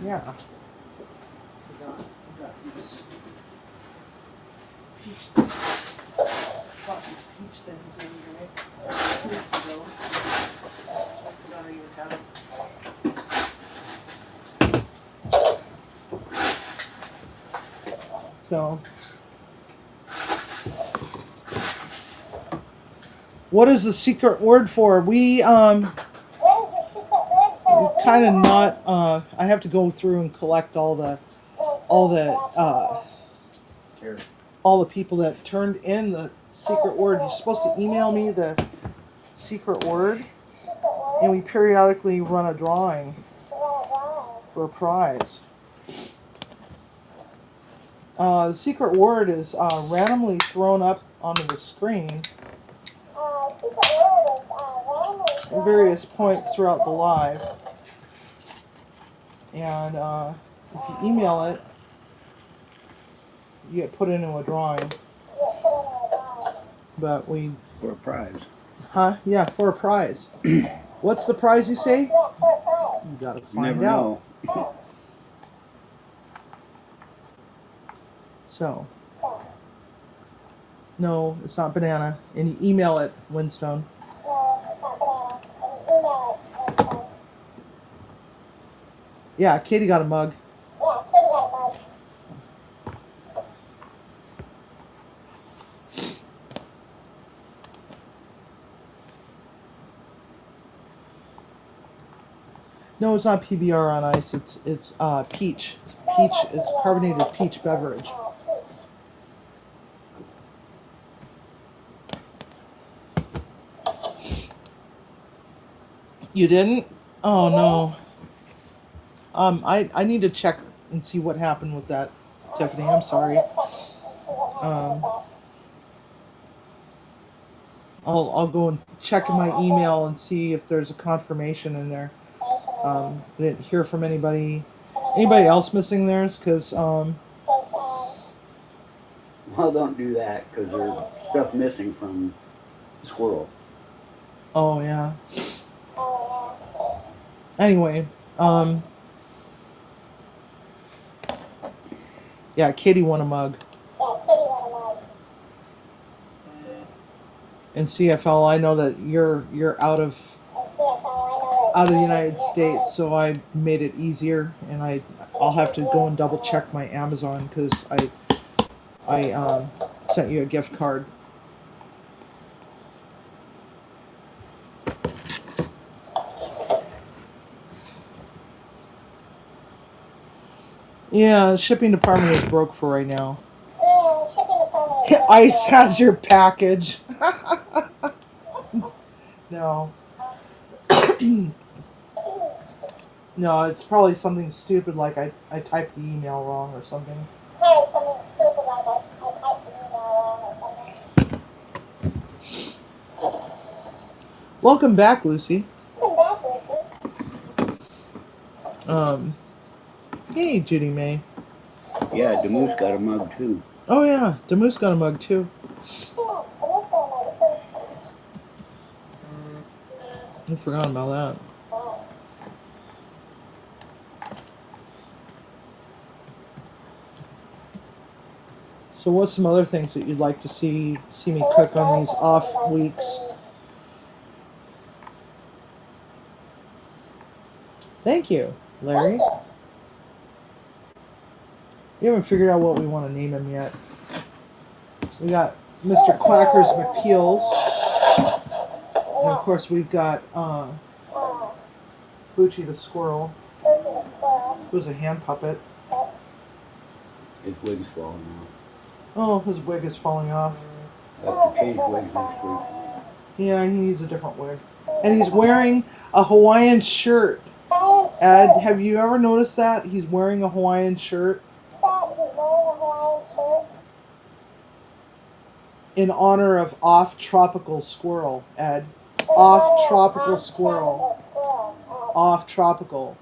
yeah. I got these peach things. Got these peach things anyway. 2 weeks ago. I forgot I even had them. So, what is the secret word for? We kind of not. I have to go through and collect all the people that turned in the secret word. You're supposed to email me the secret word, and we periodically run a drawing for a prize. The secret word is randomly thrown up onto the screen at various points throughout the live. And if you email it, you get put into a drawing. But we... For a prize. Huh? Yeah, for a prize. What's the prize, you say? You gotta find Never out. know. So, no, it's not banana. And you email it, Winstone. Yeah, Katie got a mug. No, it's not PBR on ice. It's peach. It's peach. It's carbonated peach beverage. You didn't? Oh no. I need to check and see what happened with that, Tiffany. I'm sorry. I'll go and check my email and see if there's a confirmation in there. I didn't hear from anybody else missing theirs, because Well, don't do that, because there's stuff missing from Squirrel. Oh yeah. Anyway, yeah, Katie won a mug. And CFL, I know that you're out of the United States, so I made it easier, and I'll have to go and double check my Amazon, because I sent you a gift card. Yeah, the shipping department is broke for right now. Ice has your package. No. No, it's probably something stupid like I typed the email wrong or something. Welcome back, Lucy. Hey, Judy May. Yeah, Demoose got a mug too. Oh yeah, Demoose got a mug too. I forgot about that. So what's some other things that you'd like to see me cook on these off weeks? Thank you, Larry. We haven't figured out what we want to name him yet. We got Mr. Quacker's McPeels. And of course we've got Bucci the squirrel, who's a hand puppet. His wig's falling off. Oh, his wig is falling off. I have to change wigs next week. Yeah, he needs a different wig. And he's wearing a Hawaiian shirt. Ed, have you ever noticed that? He's wearing a Hawaiian shirt. In honor of Off Tropical Squirrel, Ed. Off Tropical Squirrel. Off Tropical.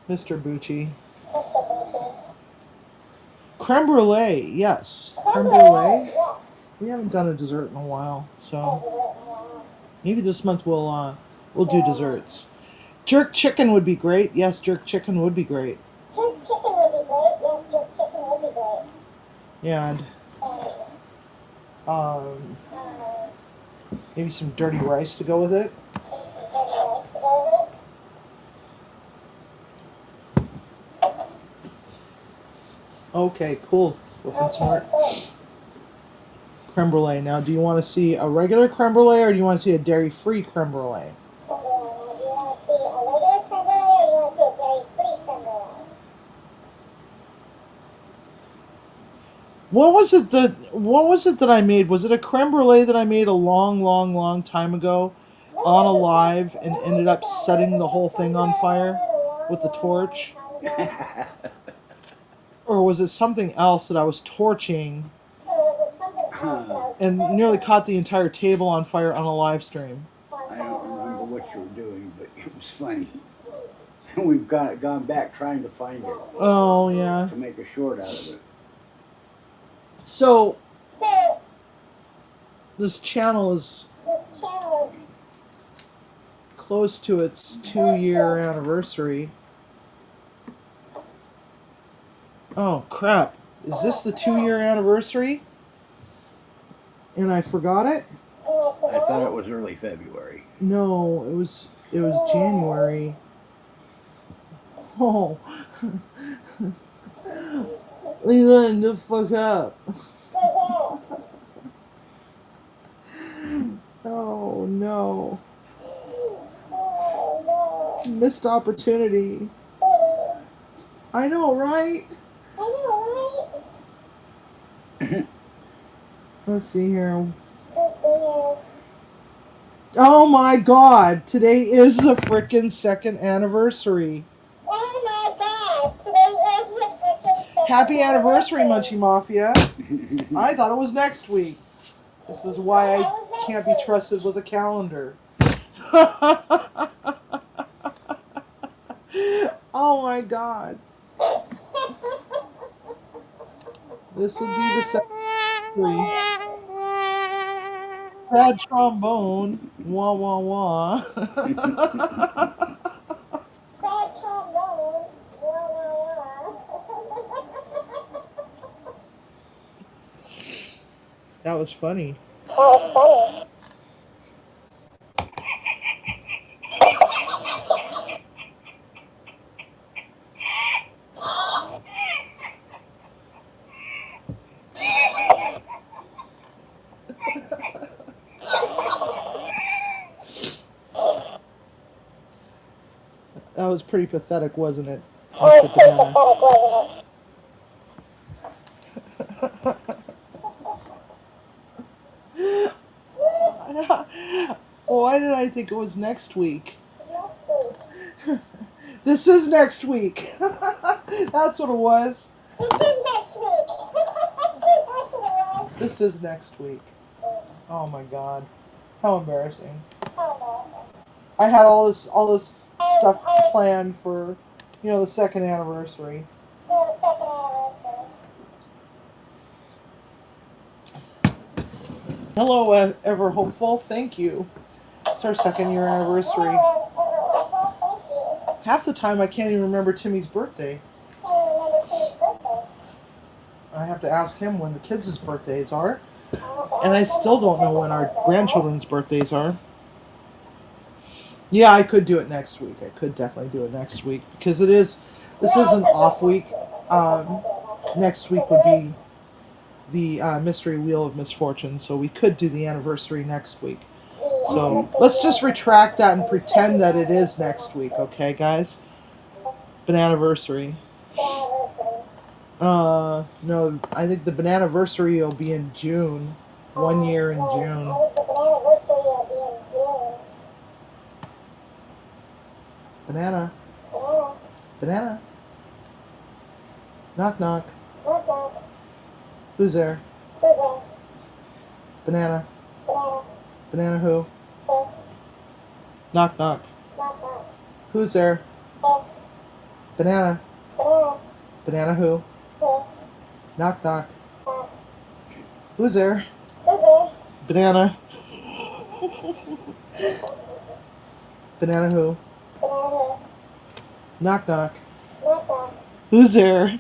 Mr. Bucci. Creme brulee, yes. Creme brulee. We haven't done a dessert in a while, so maybe this month we'll do desserts. Jerk chicken would be great. Yes, jerk chicken would be great. Jerk chicken would be great. Yes, jerk chicken would be great. Yeah, and maybe some dirty rice to go with it. Okay, cool. Wolfen Smart. Creme brulee. Now, do you want to see a regular creme brulee or do you want to see a dairy-free creme brulee? What was it that I made? Was it a creme brulee that I made a long time ago on a live and ended up setting the whole thing on fire with the torch? Or was it something else that I was torching and nearly caught the entire table on fire on a live stream? I don't remember what you were doing, but it was funny. We've gone back trying to find it. Oh, yeah. To make a short out of it. So, this channel is close to its 2-year anniversary. Oh, crap. Is this the 2-year anniversary? And I forgot it? I thought it was early February. No, it was January. Oh. Leave that the fuck up. Oh no. Missed opportunity. I know, right? Let's see here. Oh my god, today is the frickin' 2nd anniversary. Oh my god, today is the freaking Happy anniversary, Munchie Mafia. I thought it was next week. This is why I can't be trusted with a calendar. Oh my god. This would be the 2nd anniversary. Sad trombone. Wah wah wah. That was funny. That was pretty pathetic, wasn't it? Why did I think it was next week? This is next week. That's what it was. This is next week. That's what it was. This is next week. Oh my god. How embarrassing. I had all this stuff planned for, the second anniversary. Yeah, the second anniversary. Hello, Ever Hopeful. Thank you. It's our 2nd-year anniversary. Half the time I can't even remember Timmy's birthday. I have to ask him when the kids' birthdays are. And I still don't know when our grandchildren's birthdays are. Yeah, I could do it next week. I could definitely do it next week. Because this is an off week. Next week would be the Mystery Wheel of Misfortune. So we could do the anniversary next week. So let's just retract that and pretend that it is next week, okay, guys? Bananiversary. No, I think the Bananiversary will be in June. 1 year in June. I think the anniversary will be in June. Banana. Yeah. Banana. Knock knock. Knock, knock. Who's there? Who's there? Banana. Banana. Banana who? Who? Knock knock. Knock, knock. Who's there? Who? Banana. Banana. Banana who? Who? Knock knock. Knock. Who's there? Who's there? Banana. Banana who? Banana. Who? Knock knock. Knock, knock. Who's there?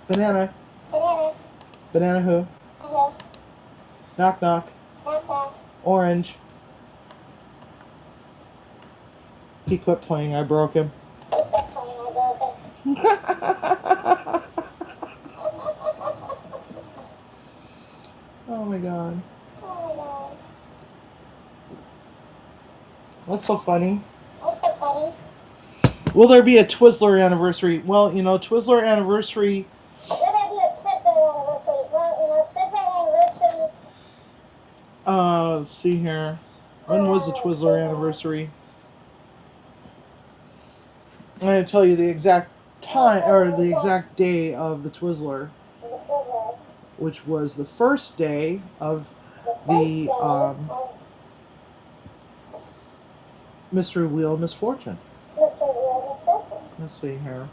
Banana. Banana. Banana who? Who? Knock knock. Knock, knock. Orange. He quit playing. I broke him. Oh my god. Oh my god. That's so funny. That's so funny. Will there be a Twizzler anniversary? Well, Twizzler anniversary. Will there be a Twizzler anniversary? Well, Twizzler anniversary. Let's see here. When was the Twizzler anniversary? I'm going to tell you the exact time, or the exact day of the Twizzler, which was the first day of the Mystery Wheel of Misfortune. Let's see here.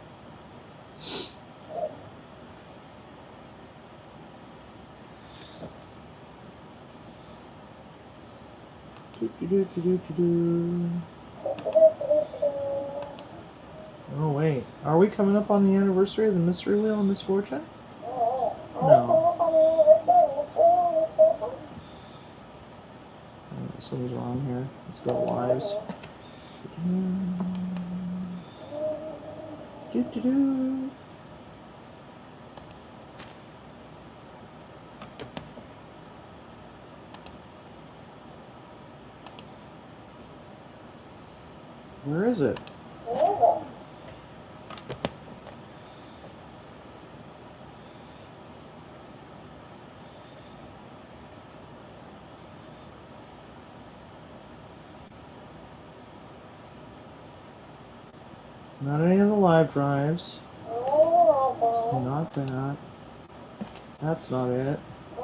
Oh wait, are we coming up on the anniversary of the Mystery Wheel of Misfortune? No. Something's wrong here. Let's go lives. Where is it? Not any of the live drives. It's not that. That's not it.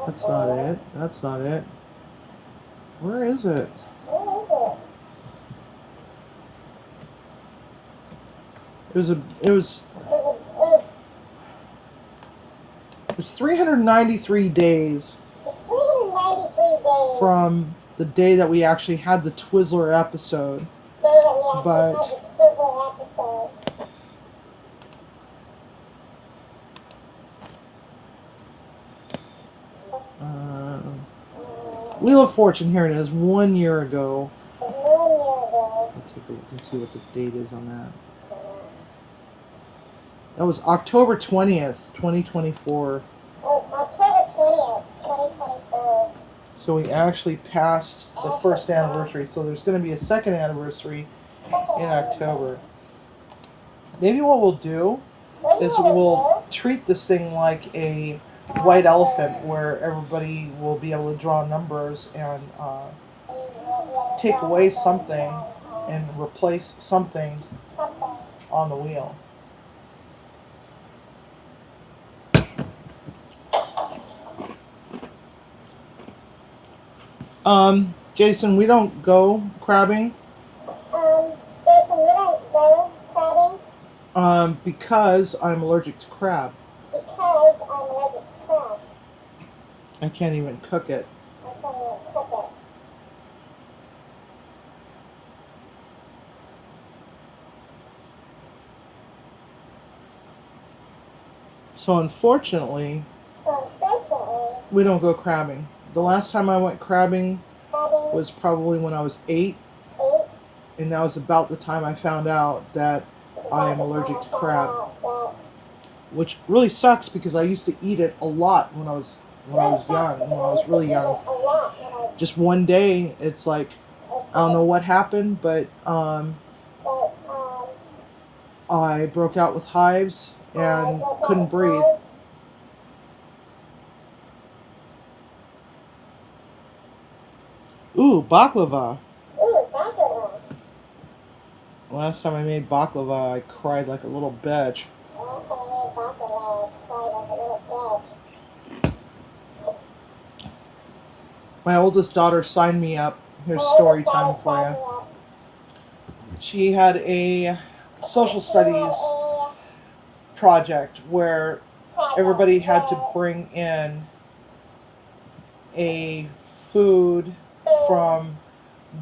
That's not it. That's not it. Where is it? It was 393 days from the day that we actually had the Twizzler episode. But Wheel of Fortune, here it is, 1 year ago. Let's take a look and see what the date is on that. That was October 20th, 2024. October 20th, 2024. So we actually passed the first anniversary, so there's going to be a second anniversary in October. Maybe what we'll do is we'll treat this thing like a white elephant, where everybody will be able to draw numbers and take away something and replace something on the wheel. Jason, we don't go crabbing. Jason, you don't go crabbing? Because I'm allergic to crab. Because I'm allergic to crab. I can't even cook it. I can't even cook it. So unfortunately, we don't go crabbing. The last time I went crabbing was probably when I was 8, and that was about the time I found out that I am allergic to crab, which really sucks because I used to eat it a lot when I was really young. Just one day, it's like, I don't know what happened, but I broke out with hives and couldn't breathe. Ooh, baklava. Last time I made baklava, I cried like a little bitch. My oldest daughter signed me up. Here's story time for you. She had a social studies project where everybody had to bring in a food from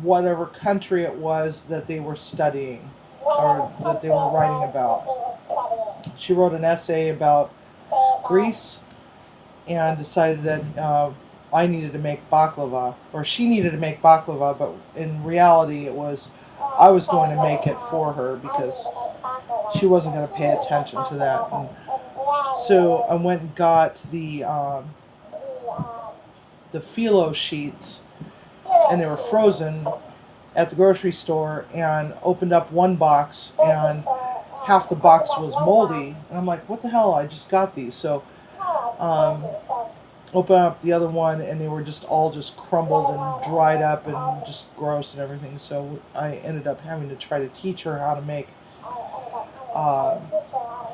whatever country it was that they were studying or that they were writing about. She wrote an essay about Greece and decided that I needed to make baklava, or she needed to make baklava, but in reality it was I was going to make it for her because she wasn't going to pay attention to that. And so I went and got the phyllo sheets, and they were frozen at the grocery store, and opened up one box and half the box was moldy, and I'm like, what the hell, I just got these. So open up the other one, and they were just all just crumbled and dried up and just gross and everything. So I ended up having to try to teach her how to make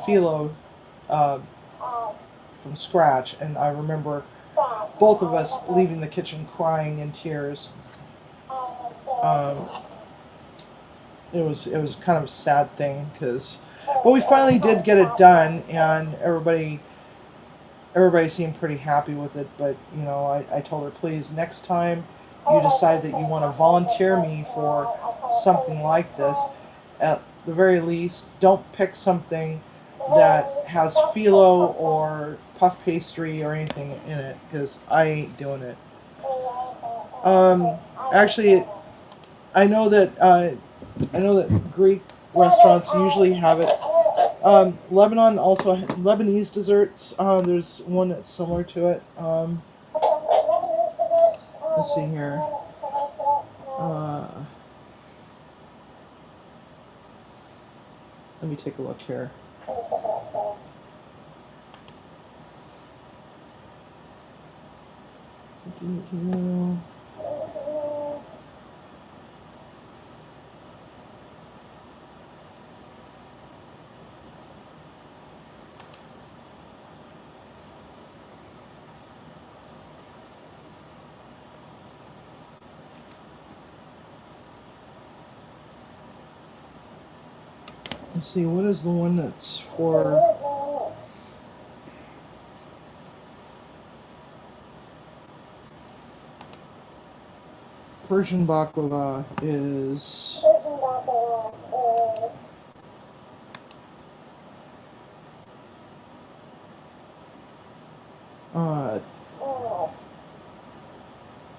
phyllo from scratch, and I remember both of us leaving the kitchen crying in tears. It was kind of a sad thing, but we finally did get it done, and everybody seemed pretty happy with it. But I told her, please, next time you decide that you want to volunteer me for something like this, at the very least, don't pick something that has phyllo or puff pastry or anything in it, because I ain't doing it. Actually, I know that Greek restaurants usually have it. Lebanon also Lebanese desserts. There's one that's similar to it. Let's see here. Let me take a look here. Let's see, what is the one that's for... Persian baklava is...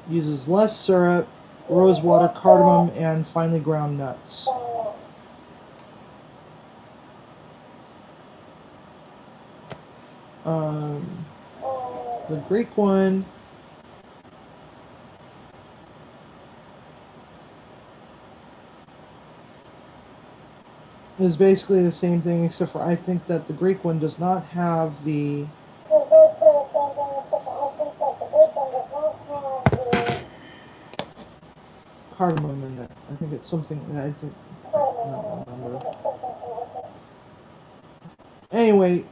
uses less syrup, rose water, cardamom, and finely ground nuts. The Greek one is basically the same thing, except for I think that the Greek one does not have the cardamom in it. I I think it's something that I don't remember. Anyway,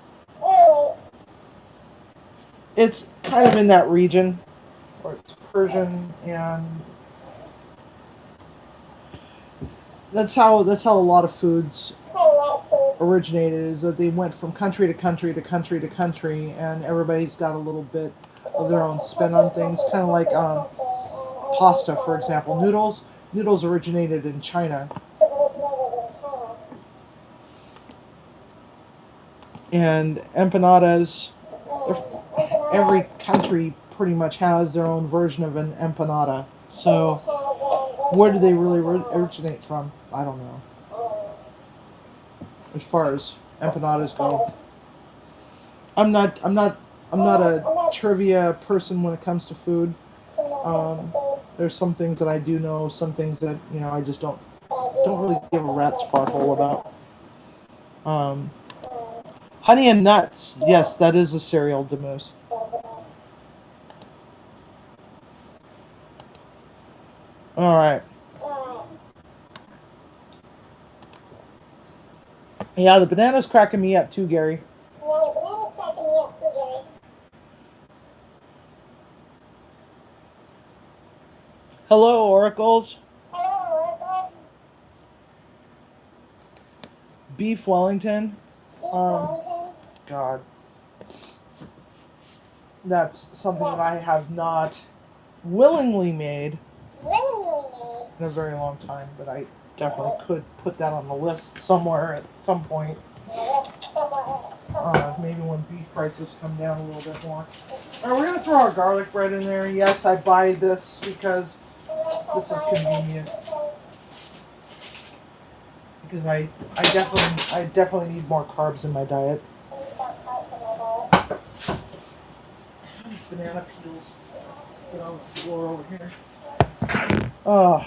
it's kind of in that region, or it's Persian, and that's how a lot of foods originated. Is that they went from country to country to country to country, and everybody's got a little bit of their own spin on things. Kind of like pasta, for example. Noodles originated in China, and empanadas. Every country pretty much has their own version of an empanada. So, where do they really originate from? I don't know. As far as empanadas go, I'm not a trivia person when it comes to food. There's some things that I do know, some things that I just don't really give a rat's farthole about. Honey and nuts, yes, that is a cereal, Demoose. All right. Yeah, the banana's cracking me up too, Gary. Hello, Oracles. Beef Wellington. God. That's something that I have not willingly made in a very long time, but I definitely could put that on the list somewhere at some point. Maybe when beef prices come down a little bit more. We're going to throw our garlic bread in there. Yes, I buy this because this is convenient. Because I definitely need more carbs in my diet. Banana peels put on the floor over here. Oh.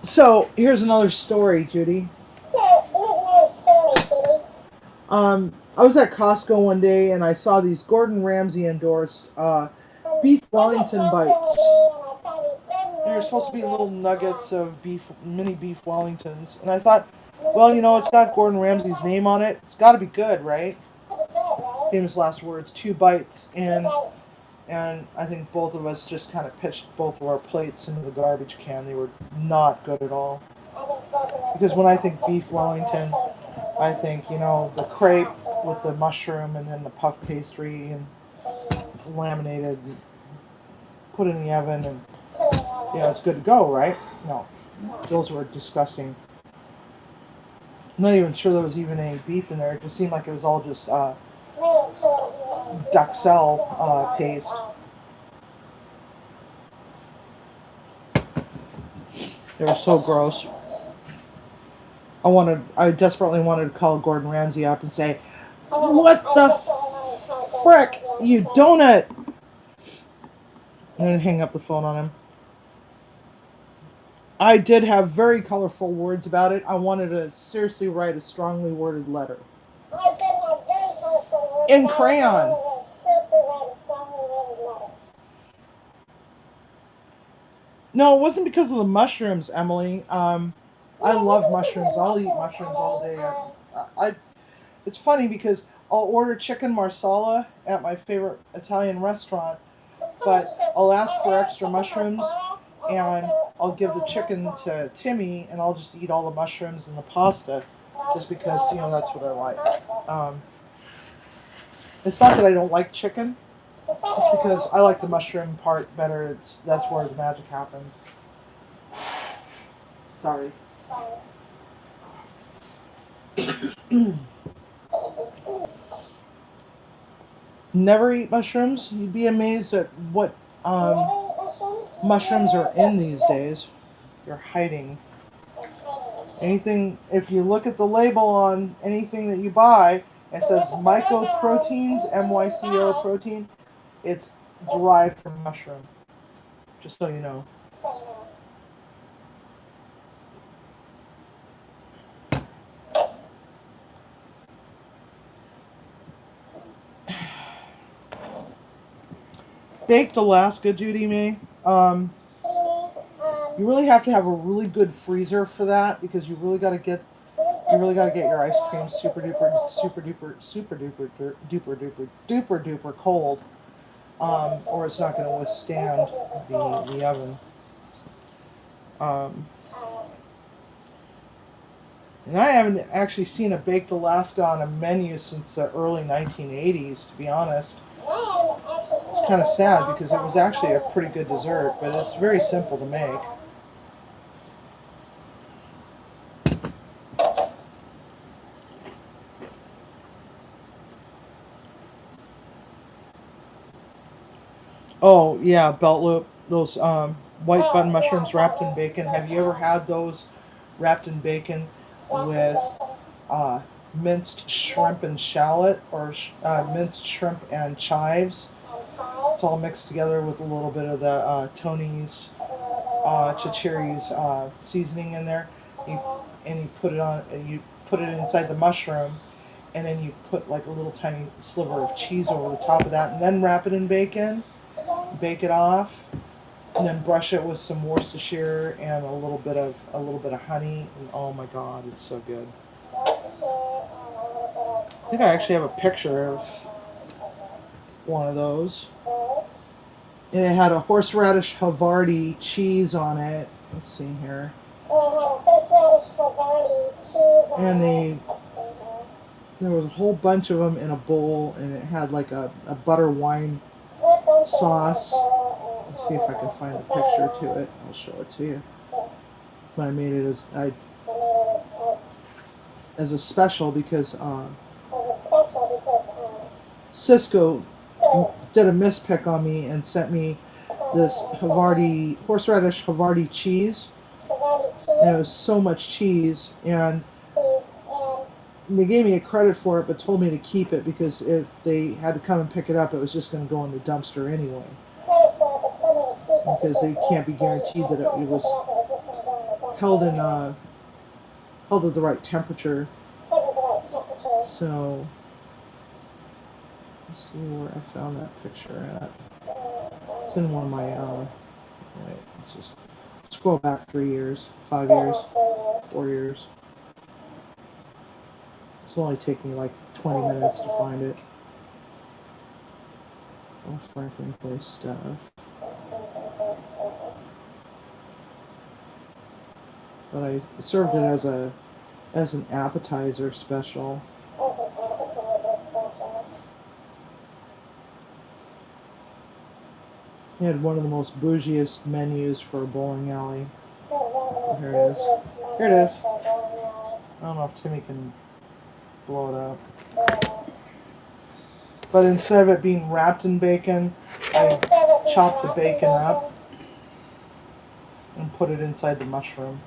So here's another story, Judy. I was at Costco one day and I saw these Gordon Ramsay endorsed beef Wellington bites. They're supposed to be little nuggets of mini beef Wellingtons, and I thought, well, it's got Gordon Ramsay's name on it. It's got to be good, right? Famous last words, 2 bites, and I think both of us just kind of pitched both of our plates into the garbage can. They were not good at all. Because when I think beef Wellington, I think, the crepe with the mushroom and then the puff pastry, and it's laminated and put in the oven, and it's good to go, right? No, those were disgusting. I'm not even sure there was even any beef in there. It just seemed like it was all just Duxelle paste. They were so gross. I desperately wanted to call Gordon Ramsay up and say, "What the frick, you donut!" And then hang up the phone on him. I did have very colorful words about it. I wanted to seriously write a strongly worded letter. In crayon. No, it wasn't because of the mushrooms, Emily. I love mushrooms. I'll eat mushrooms all day. It's funny because I'll order chicken marsala at my favorite Italian restaurant, but I'll ask for extra mushrooms, and I'll give the chicken to Timmy, and I'll just eat all the mushrooms and the pasta, just because, that's what I like. It's not that I don't like chicken. It's because I like the mushroom part better. That's where the magic happens. Sorry. Never eat mushrooms? You'd be amazed at what mushrooms are in these days. You're hiding. Anything, if you look at the label on anything that you buy, it says mycoproteins, MYCO protein. It's derived from mushroom. Just so you know. Baked Alaska, Judy May. You really have to have a really good freezer for that because you really got to get your ice cream super duper cold, or it's not going to withstand the oven. Um, and I haven't actually seen a baked Alaska on a menu since the early 1980s, to be honest. It's kind of sad because it was actually a pretty good dessert, but it's very simple to make. Oh yeah, belt loop. Those white button mushrooms wrapped in bacon. Have you ever had those wrapped in bacon with uh, minced shrimp and shallot, or minced shrimp and chives? It's all mixed together with a little bit of the Tony's Chichiri's seasoning in there. You, and you put it on. You put it inside the mushroom, and then you put like a little tiny sliver of cheese over the top of that, and then wrap it in bacon. Bake it off, and then brush it with some Worcestershire and a little bit of honey. And oh my God, it's so good. I think I actually have a picture of one of those. And it had a horseradish Havarti cheese on it. Let's see here. And there was a whole bunch of them in a bowl, and it had like a butter wine sauce. Let's see if I can find a picture to it. I'll show it to you. But I made it as a special because Cisco did a mispick on me and sent me this horseradish Havarti cheese. And it was so much cheese, and they gave me a credit for it, but told me to keep it because if they had to come and pick it up, it was just going to go in the dumpster anyway. Because they can't be guaranteed that it was held at the right temperature. So let's see where I found that picture at. It's in one of my wait, let's just scroll back 3 years, 5 years, 4 years. It's only taking me like 20 minutes to find it. It's all sparkling place stuff. But I served it as an appetizer special. They had one of the most bougiest menus for a bowling alley. Here it is. Here it is. I don't know if Timmy can blow it up. But instead of it being wrapped in bacon, I chopped the bacon up and put it inside the mushroom.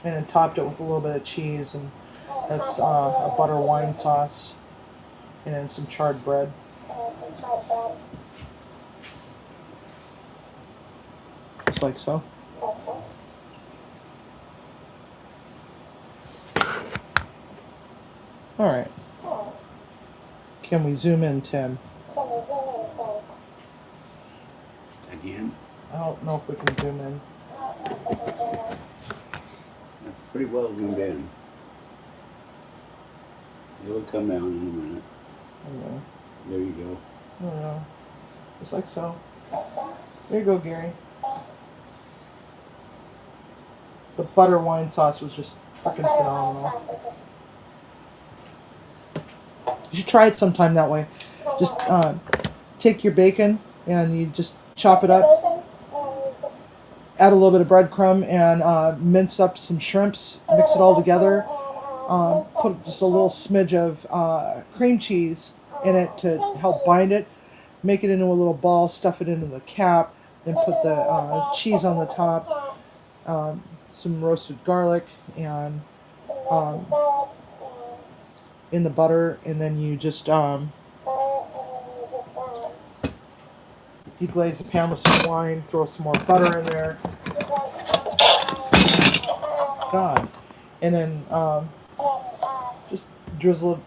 And then topped it with a little bit of cheese, and that's a butter wine sauce, and then some charred bread. Just like so. Alright. Can we zoom in, Tim? Again? I don't know if we can zoom in. That's pretty well zoomed in. It'll come down in a minute. Okay. There you go. I don't know. Just like so. There you go, Gary. The butter wine sauce was just freaking phenomenal. You should try it sometime that way. Just take your bacon and you just chop it up, add a little bit of breadcrumb, and mince up some shrimps, mix it all together, put just a little smidge of cream cheese in it to help bind it, make it into a little ball, stuff it into the cap, then put the cheese on the top, some roasted garlic, and in the butter, and then you just deglaze the pan with some wine, throw some more butter in there. God. And then just drizzle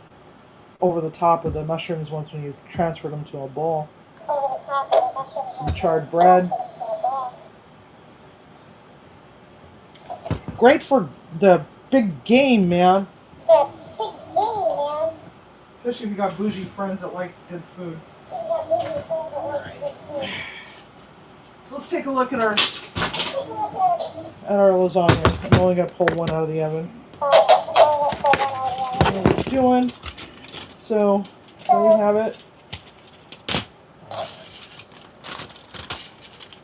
over the top of the mushrooms once when you've transferred them to a bowl. Over the top of the mushrooms. Some charred bread. Great for the big game, man. The big game, man. Especially if you got bougie friends that like good food. So let's take a look at our lasagna. I'm only gonna pull one out of the oven. What we're doing. So there we have it.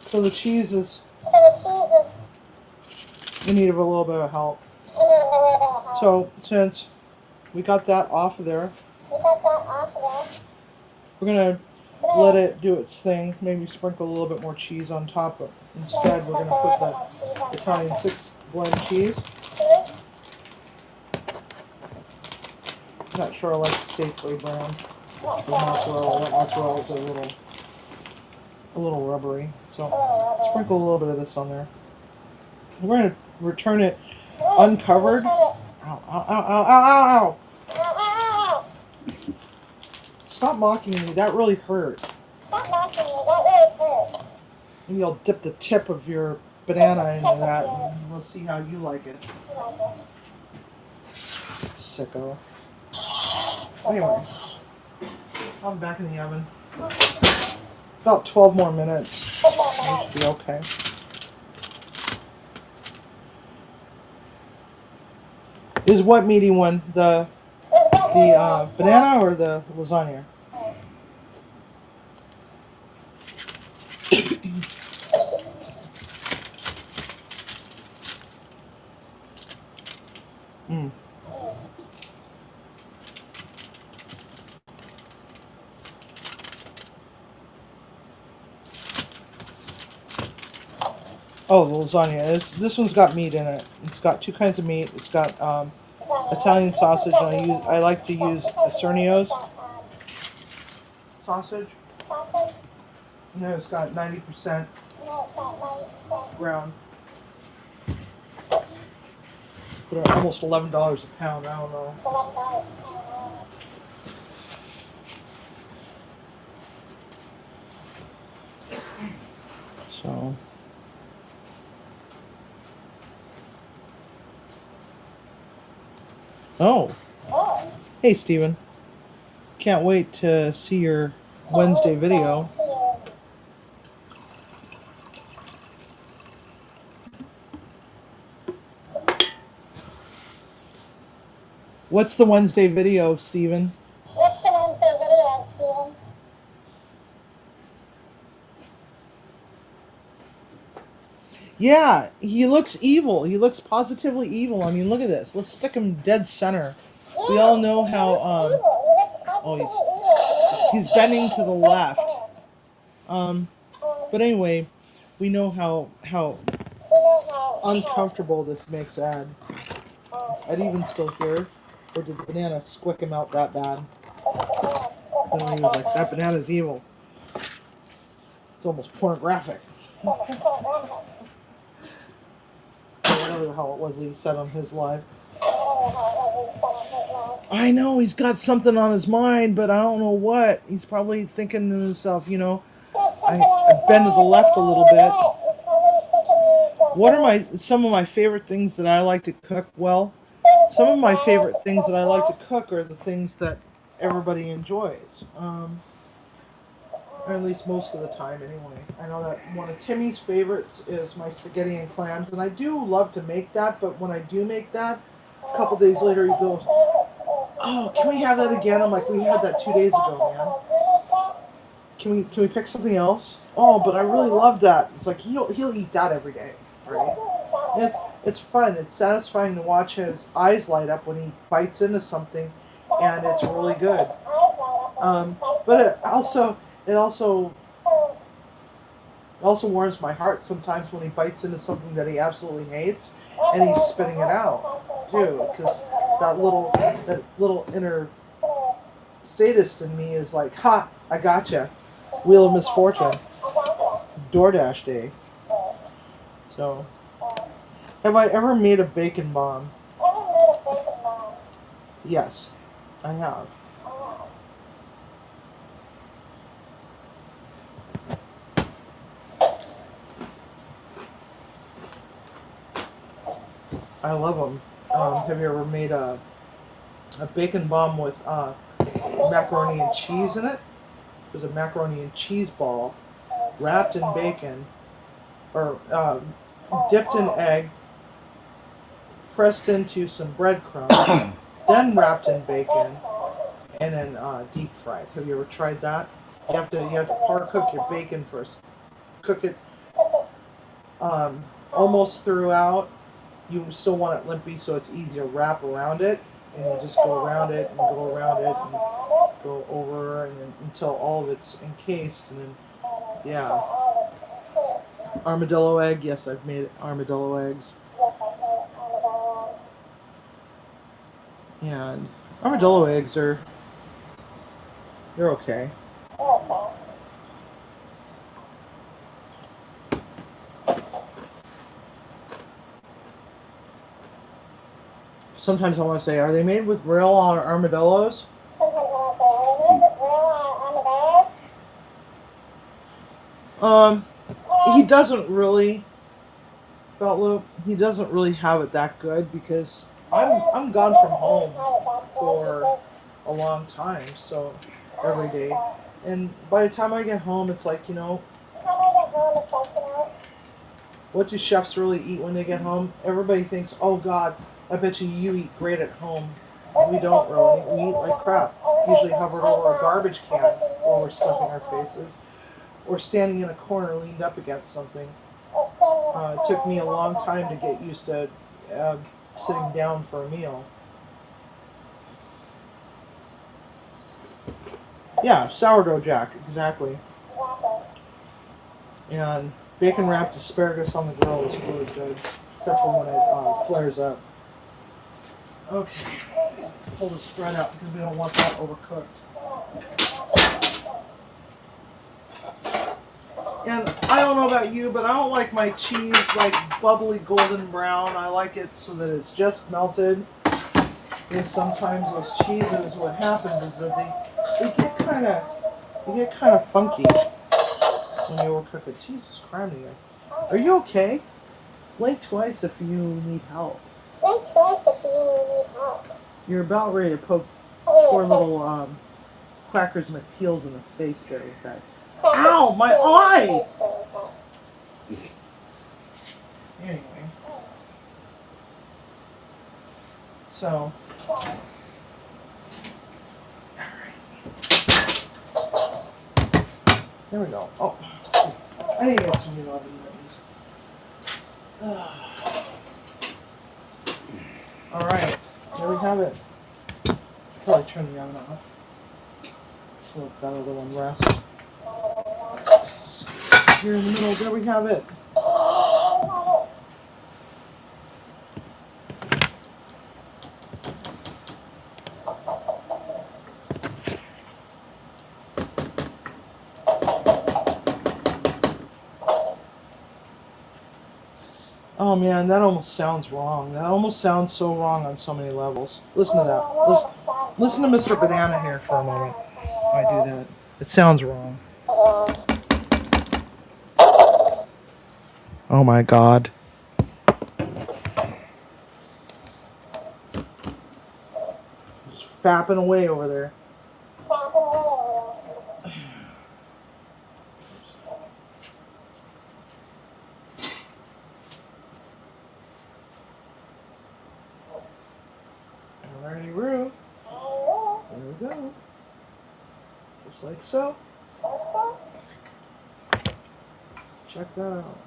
So the cheese is in need of a little bit of help. So since we got that off of there, we're gonna let it do its thing. Maybe sprinkle a little bit more cheese on top, but instead we're gonna put the Italian 6 blend cheese. Not sure I like the Safeway brand. The mozzarella. That mozzarella is a little rubbery. So sprinkle a little bit of this on there. We're gonna return it uncovered. Ow! Ow! Ow! Ow! Ow! Ow! Stop mocking me. That really hurt. Stop mocking me. That really hurt. Maybe I'll dip the tip of your banana into that, and we'll see how you like it. Sicko. Anyway, I'm back in the oven. About 12 more minutes. That should be okay. Is what meaty one? The banana or the lasagna? Mm. Oh, the lasagna. This one's got meat in it. It's got 2 kinds of meat. It's got Italian sausage, and I like to use Cernio's sausage. And then it's got 90% ground. But almost $11 a pound. I don't know. So. Oh. Hey, Steven. Can't wait to see your Wednesday video. What's the Wednesday video, Steven? What's the Wednesday video, Steven? Yeah, he looks evil. He looks positively evil. I mean, look at this. Let's stick him dead center. We all know how, oh, he's bending to the left. But anyway, we know how uncomfortable this makes Ed. Is Ed even still here? Or did the banana squick him out that bad? So he was like, that banana's evil. It's almost pornographic. Whatever the hell it was that he said on his live. I know he's got something on his mind, but I don't know what. He's probably thinking to himself, you know, I bend to the left a little bit. What are some of my favorite things that I like to cook? Well, some of my favorite things that I like to cook are the things that everybody enjoys. Or at least most of the time, anyway. I know that one of Timmy's favorites is my spaghetti and clams, and I do love to make that, but when I do make that, a couple days later he goes, oh, can we have that again? I'm like, we had that 2 days ago, man. Can we pick something else? Oh, but I really love that. It's like, he'll eat that every day, right? And it's fun. It's satisfying to watch his eyes light up when he bites into something, and it's really good. But it also warms my heart sometimes when he bites into something that he absolutely hates, and he's spitting it out too, because that little inner sadist in me is like, ha, I gotcha. Wheel of Misfortune. DoorDash day. So, have I ever made a bacon bomb? Yes, I have. I love them. Have you ever made a bacon bomb with macaroni and cheese in it? There's a macaroni and cheese ball wrapped in bacon, or dipped in egg, pressed into some breadcrumbs, then wrapped in bacon, and then deep fried. Have you ever tried that? You have to par cook your bacon first. Cook it almost throughout. You still want it limpy, so it's easy to wrap around it, and you just go around it and go around it and go over and then, until all of it's encased, and then yeah. Armadillo egg. Yes, I've made armadillo eggs. And armadillo eggs they're okay. Sometimes I want to say, are they made with real armadillos? He doesn't really, Beltloop, he doesn't really have it that good because I'm gone from home for a long time, so every day. And by the time I get home, it's like, what do chefs really eat when they get home? Everybody thinks, oh God, I bet you eat great at home. We don't really. We eat like crap. Usually hovered over a garbage can while we're stuffing our faces. Or standing in a corner leaned up against something. It took me a long time to get used to sitting down for a meal. Yeah, sourdough jack, exactly. And bacon wrapped asparagus on the grill is really good, except for when it flares up. Okay, pull the spread out because we don't want that overcooked. And I don't know about you, but I don't like my cheese like bubbly golden brown. I like it so that it's just melted. Because sometimes those cheeses, what happens is that they get kind of funky when you overcook it. Jesus Christ, are you okay? Blink twice if you need help. You're about ready to poke poor little Quackers McPeels in the face there with that. Ow, my eye! Anyway. So. Alright. There we go. Oh. I need to get some new oven mittens. Alright. There we have it. Probably turn the oven off. So let that other one rest. Here in the middle, there we have it. Oh man, that almost sounds wrong. That almost sounds so wrong on so many levels. Listen to that. Listen to Mr. Banana here for a moment. I do that. It sounds wrong. Oh my God. Just fapping away over there. Alrighty, Roo. There we go. Just like so. Check that out.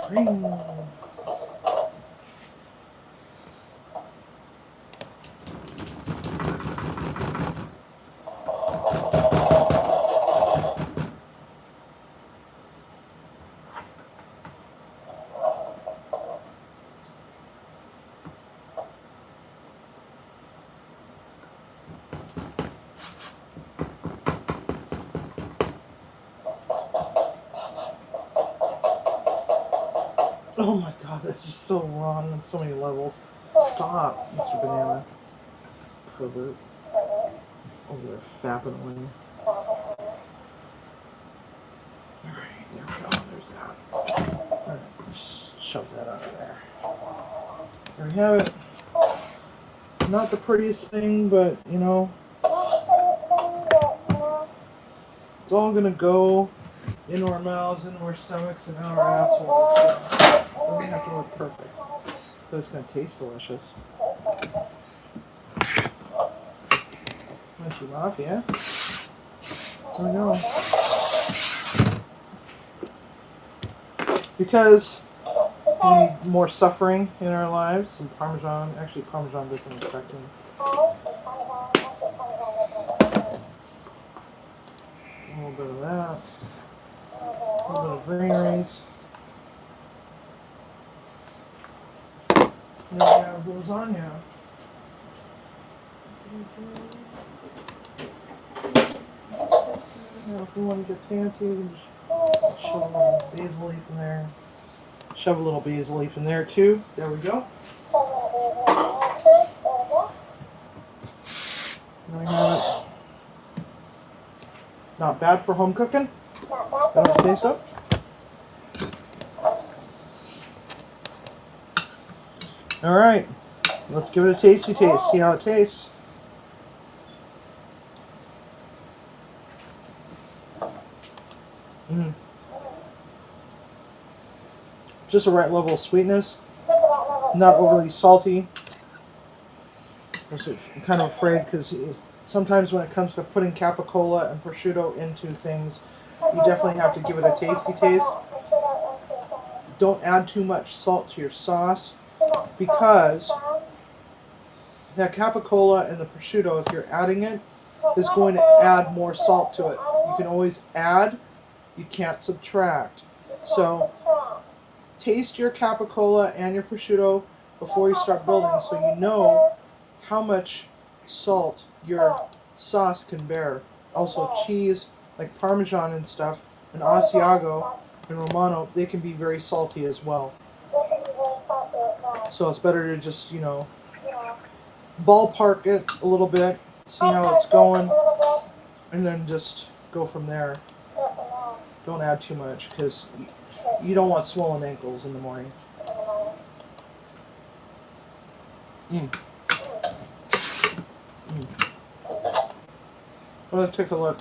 Ring. Oh my God, that's just so wrong on so many levels. Stop, Mr. Banana. Pervert. over there fapping away. Alright, there we go. There's that. Alright, just shove that out of there. There we have it. Not the prettiest thing, but you know, it's all gonna go into our mouths, into our stomachs, and out our assholes. So it doesn't have to look perfect, but it's gonna taste delicious. Munchie Mafia. There we go. Because we need more suffering in our lives, some Parmesan. Actually, Parmesan doesn't affect me. A little bit of that. A little bit of greeneries. And then we have the lasagna. Now, if we want to get fancy, we can just shove a little basil leaf in there. Shove a little basil leaf in there too. There we go. There we have it. Not bad for home cooking. That don't taste up. All right, let's give it a tasty taste. See how it tastes. Just the right level of sweetness. Not overly salty. I'm kind of afraid because sometimes when it comes to putting capicola and prosciutto into things, you definitely have to give it a tasty taste. Don't add too much salt to your sauce because that capicola and the prosciutto, if you're adding it, is going to add more salt to it. You can always add, you can't subtract. So taste your capicola and your prosciutto before you start building so you know how much salt your sauce can bear. Also cheese, like Parmesan and stuff, and Asiago and Romano, they can be very salty as well. So it's better to just, you know, ballpark it a little bit, see how it's going, and then just go from there. Don't add too much because you don't want swollen ankles in the morning. Let's take a look.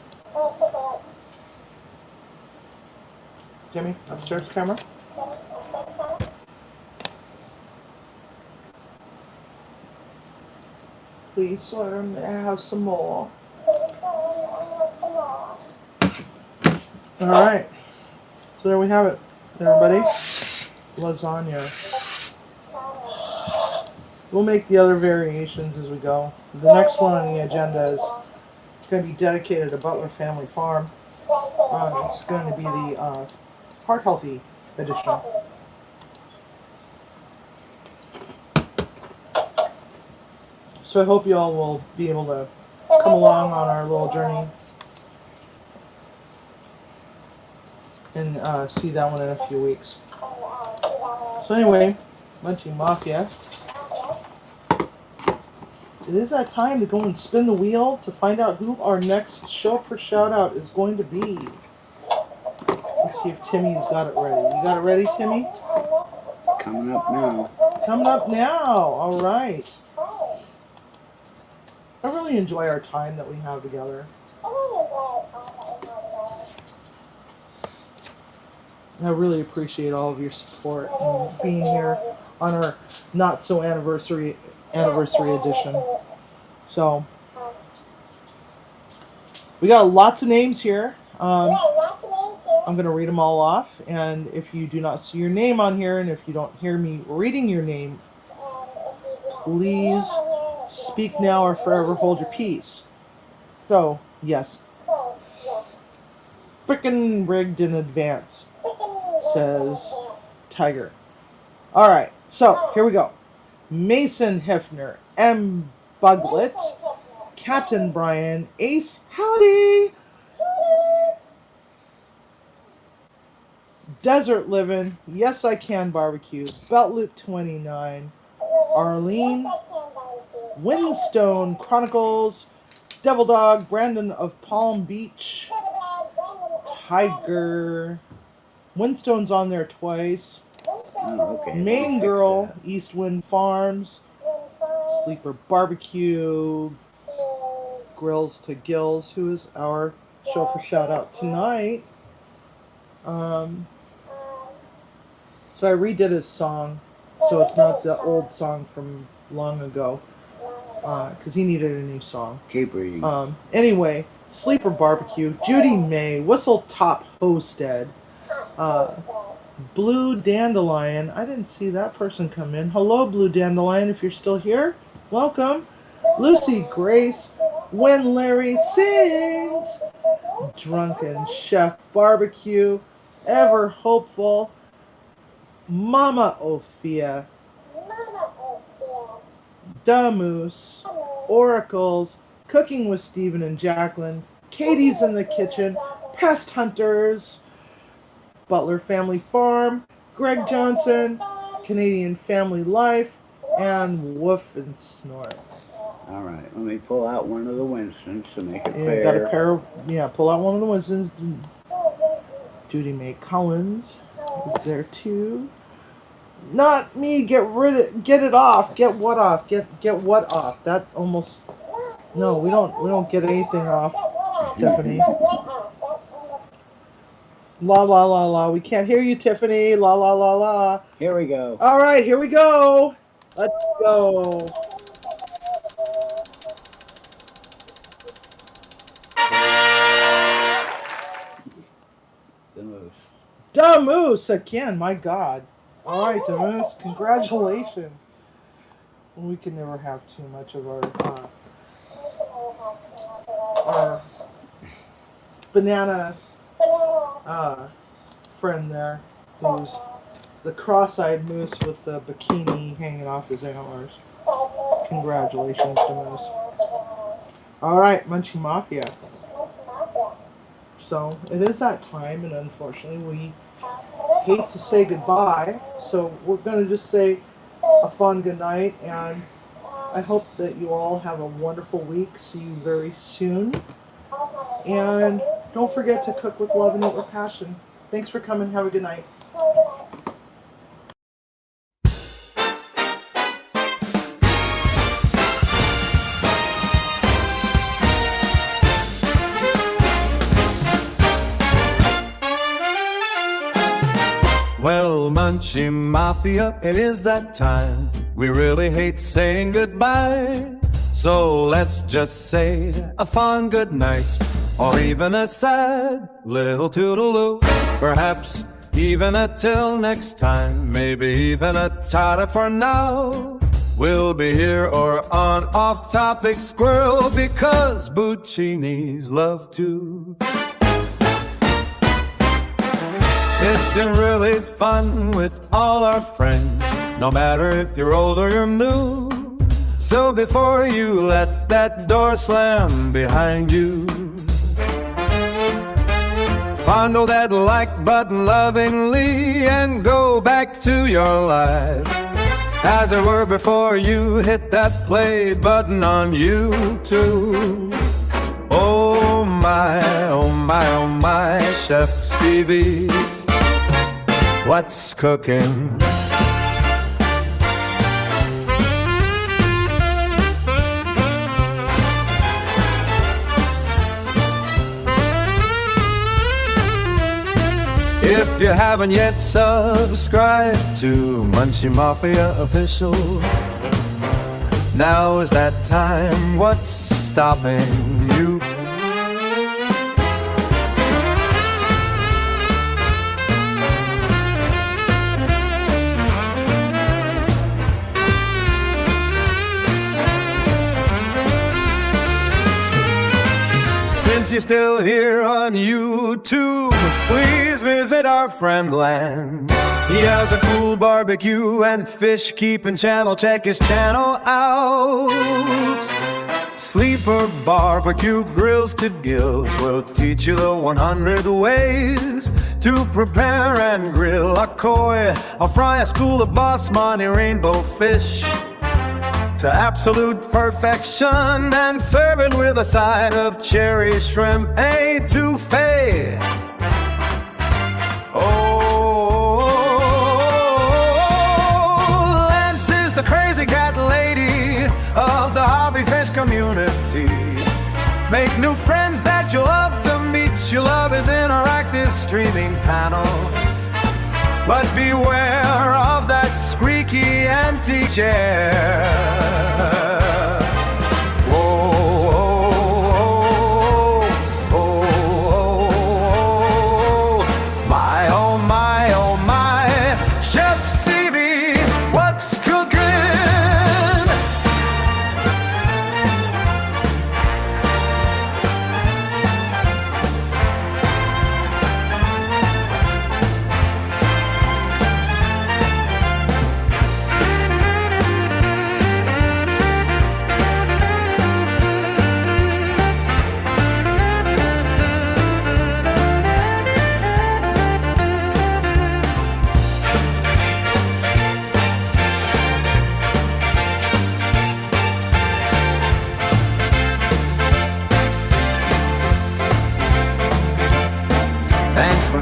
Jimmy, upstairs camera. Please let him have some more. Alright. So there we have it, everybody. Lasagna. We'll make the other variations as we go. The next one on the agenda is going to be dedicated to Butler Family Farm. It's going to be the heart healthy edition. So I hope you all will be able to come along on our little journey and see that one in a few weeks. So anyway, Munchie Mafia. It is that time to go and spin the wheel to find out who our next show up for shout out is going to be. Let's see if Timmy's got it ready. You got it ready, Timmy? Coming up now. Coming up now. All right. I really enjoy our time that we have together. I really appreciate all of your support and being here on our not so anniversary edition. So we got lots of names here. I'm going to read them all off, and if you do not see your name on here, and if you don't hear me reading your name, please speak now or forever hold your peace. So, yes. Frickin' rigged in advance, says Tiger. Alright, so here we go. Mason Hefner, M. Buglet, Captain Brian, Ace Howdy, Desert Livin', Yes I Can Barbecue, Belt Loop 29, Arlene, Windstone Chronicles, Devil Dog, Brandon of Palm Beach, Tiger, Windstone's on there twice. Oh, okay. Main Girl, East Wind Farms, Sleeper Barbecue, Grills to Gills, who is our show for shout out tonight. So I redid his song, so it's not the old song from long ago, because he needed a new song. Keep reading. Anyway, Sleeper Barbecue, Judy May, Whistle Top Hosted, Blue Dandelion. I didn't see that person come in. Hello, Blue Dandelion, if you're still here. Welcome. Lucy Grace, When Larry Sings, Drunken Chef Barbecue, Ever Hopeful, Mama Ophia, Damoose, Oracles, Cooking with Stephen and Jacqueline, Katie's in the Kitchen, Pest Hunters, Butler Family Farm, Greg Johnson, Canadian Family Life, and Woof and Snort. All right, let me pull out one of the Winstons to make it Yeah, fair. got a pair of, pull out one of the Winstons. Judy Mae Collins is there too. Not me, get it off. Get what off? Get what off? That almost, no, we don't get anything off, Tiffany. La la la la, we can't hear you, Tiffany. La la la la. Here we go. All right, here we go. Let's go. Damoose again, my God. All right, Damoose, congratulations. We can never have too much of our banana friend there, who's the cross-eyed moose with the bikini hanging off his antlers. Congratulations, Damoose. All right, Munchie Mafia. So it is that time, and unfortunately we hate to say goodbye, so we're going to just say a fun good night, and I hope that you all have a wonderful week. See you very soon, and don't forget to cook with love and eat with passion. Thanks for coming. Have a good night. Well, Munchie Mafia, it is that time. We really hate saying goodbye. So let's just say a fond good night, or even a sad little toodaloo. Perhaps even a till next time, maybe even a ta-ta for now. We'll be here or on off-topic squirrel, because Buccinis love to. It's been really fun with all our friends, no matter if you're old or you're new. So before you let that door slam behind you, fondle that like button lovingly and go back to your life as it were before you hit that play button on YouTube. Oh my, oh my, oh my, Chef CV, what's cooking? If you haven't yet subscribed to Munchie Mafia Official, now is that time. What's stopping you? Since you're still here on YouTube, please visit our friend Lance. He has a cool barbecue and fish keeping channel. Check his channel out. Sleeper Barbecue, Grills to Gills, will teach you the 100 ways to prepare and grill a koi, a fry, a school of basmati rainbow fish. to absolute perfection and serve it with a side of cherry shrimp etouffee. Oh, Lance is the crazy cat lady of the hobby fish community. Make new friends that you'll love to meet. You love his interactive streaming panels. But beware of that squeaky empty chair.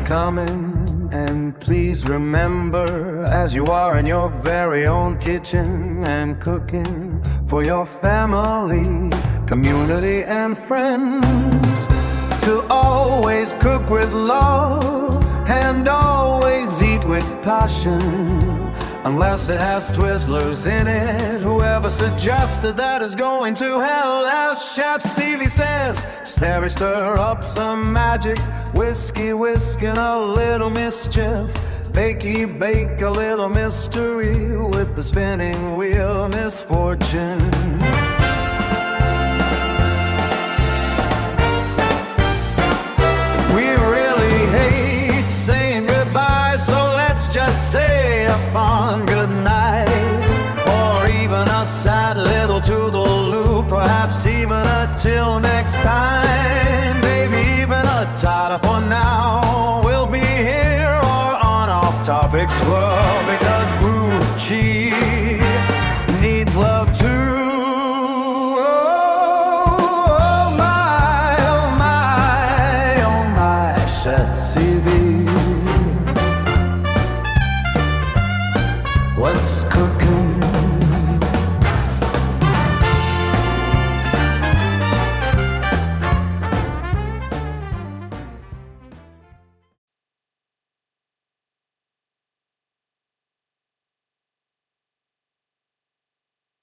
Coming, and please remember, as you are in your very own kitchen and cooking for your family, community, and friends, to always cook with love and always eat with passion. Unless it has Twizzlers in it, whoever suggested that is going to hell. As Chef Stevie says, stir up some magic, whiskey whisk and a little mischief, bakey bake a little mystery with the spinning wheel misfortune. We really hate saying goodbye, so let's just say a fond good night, or even a sad little toodaloo, perhaps even a till next time.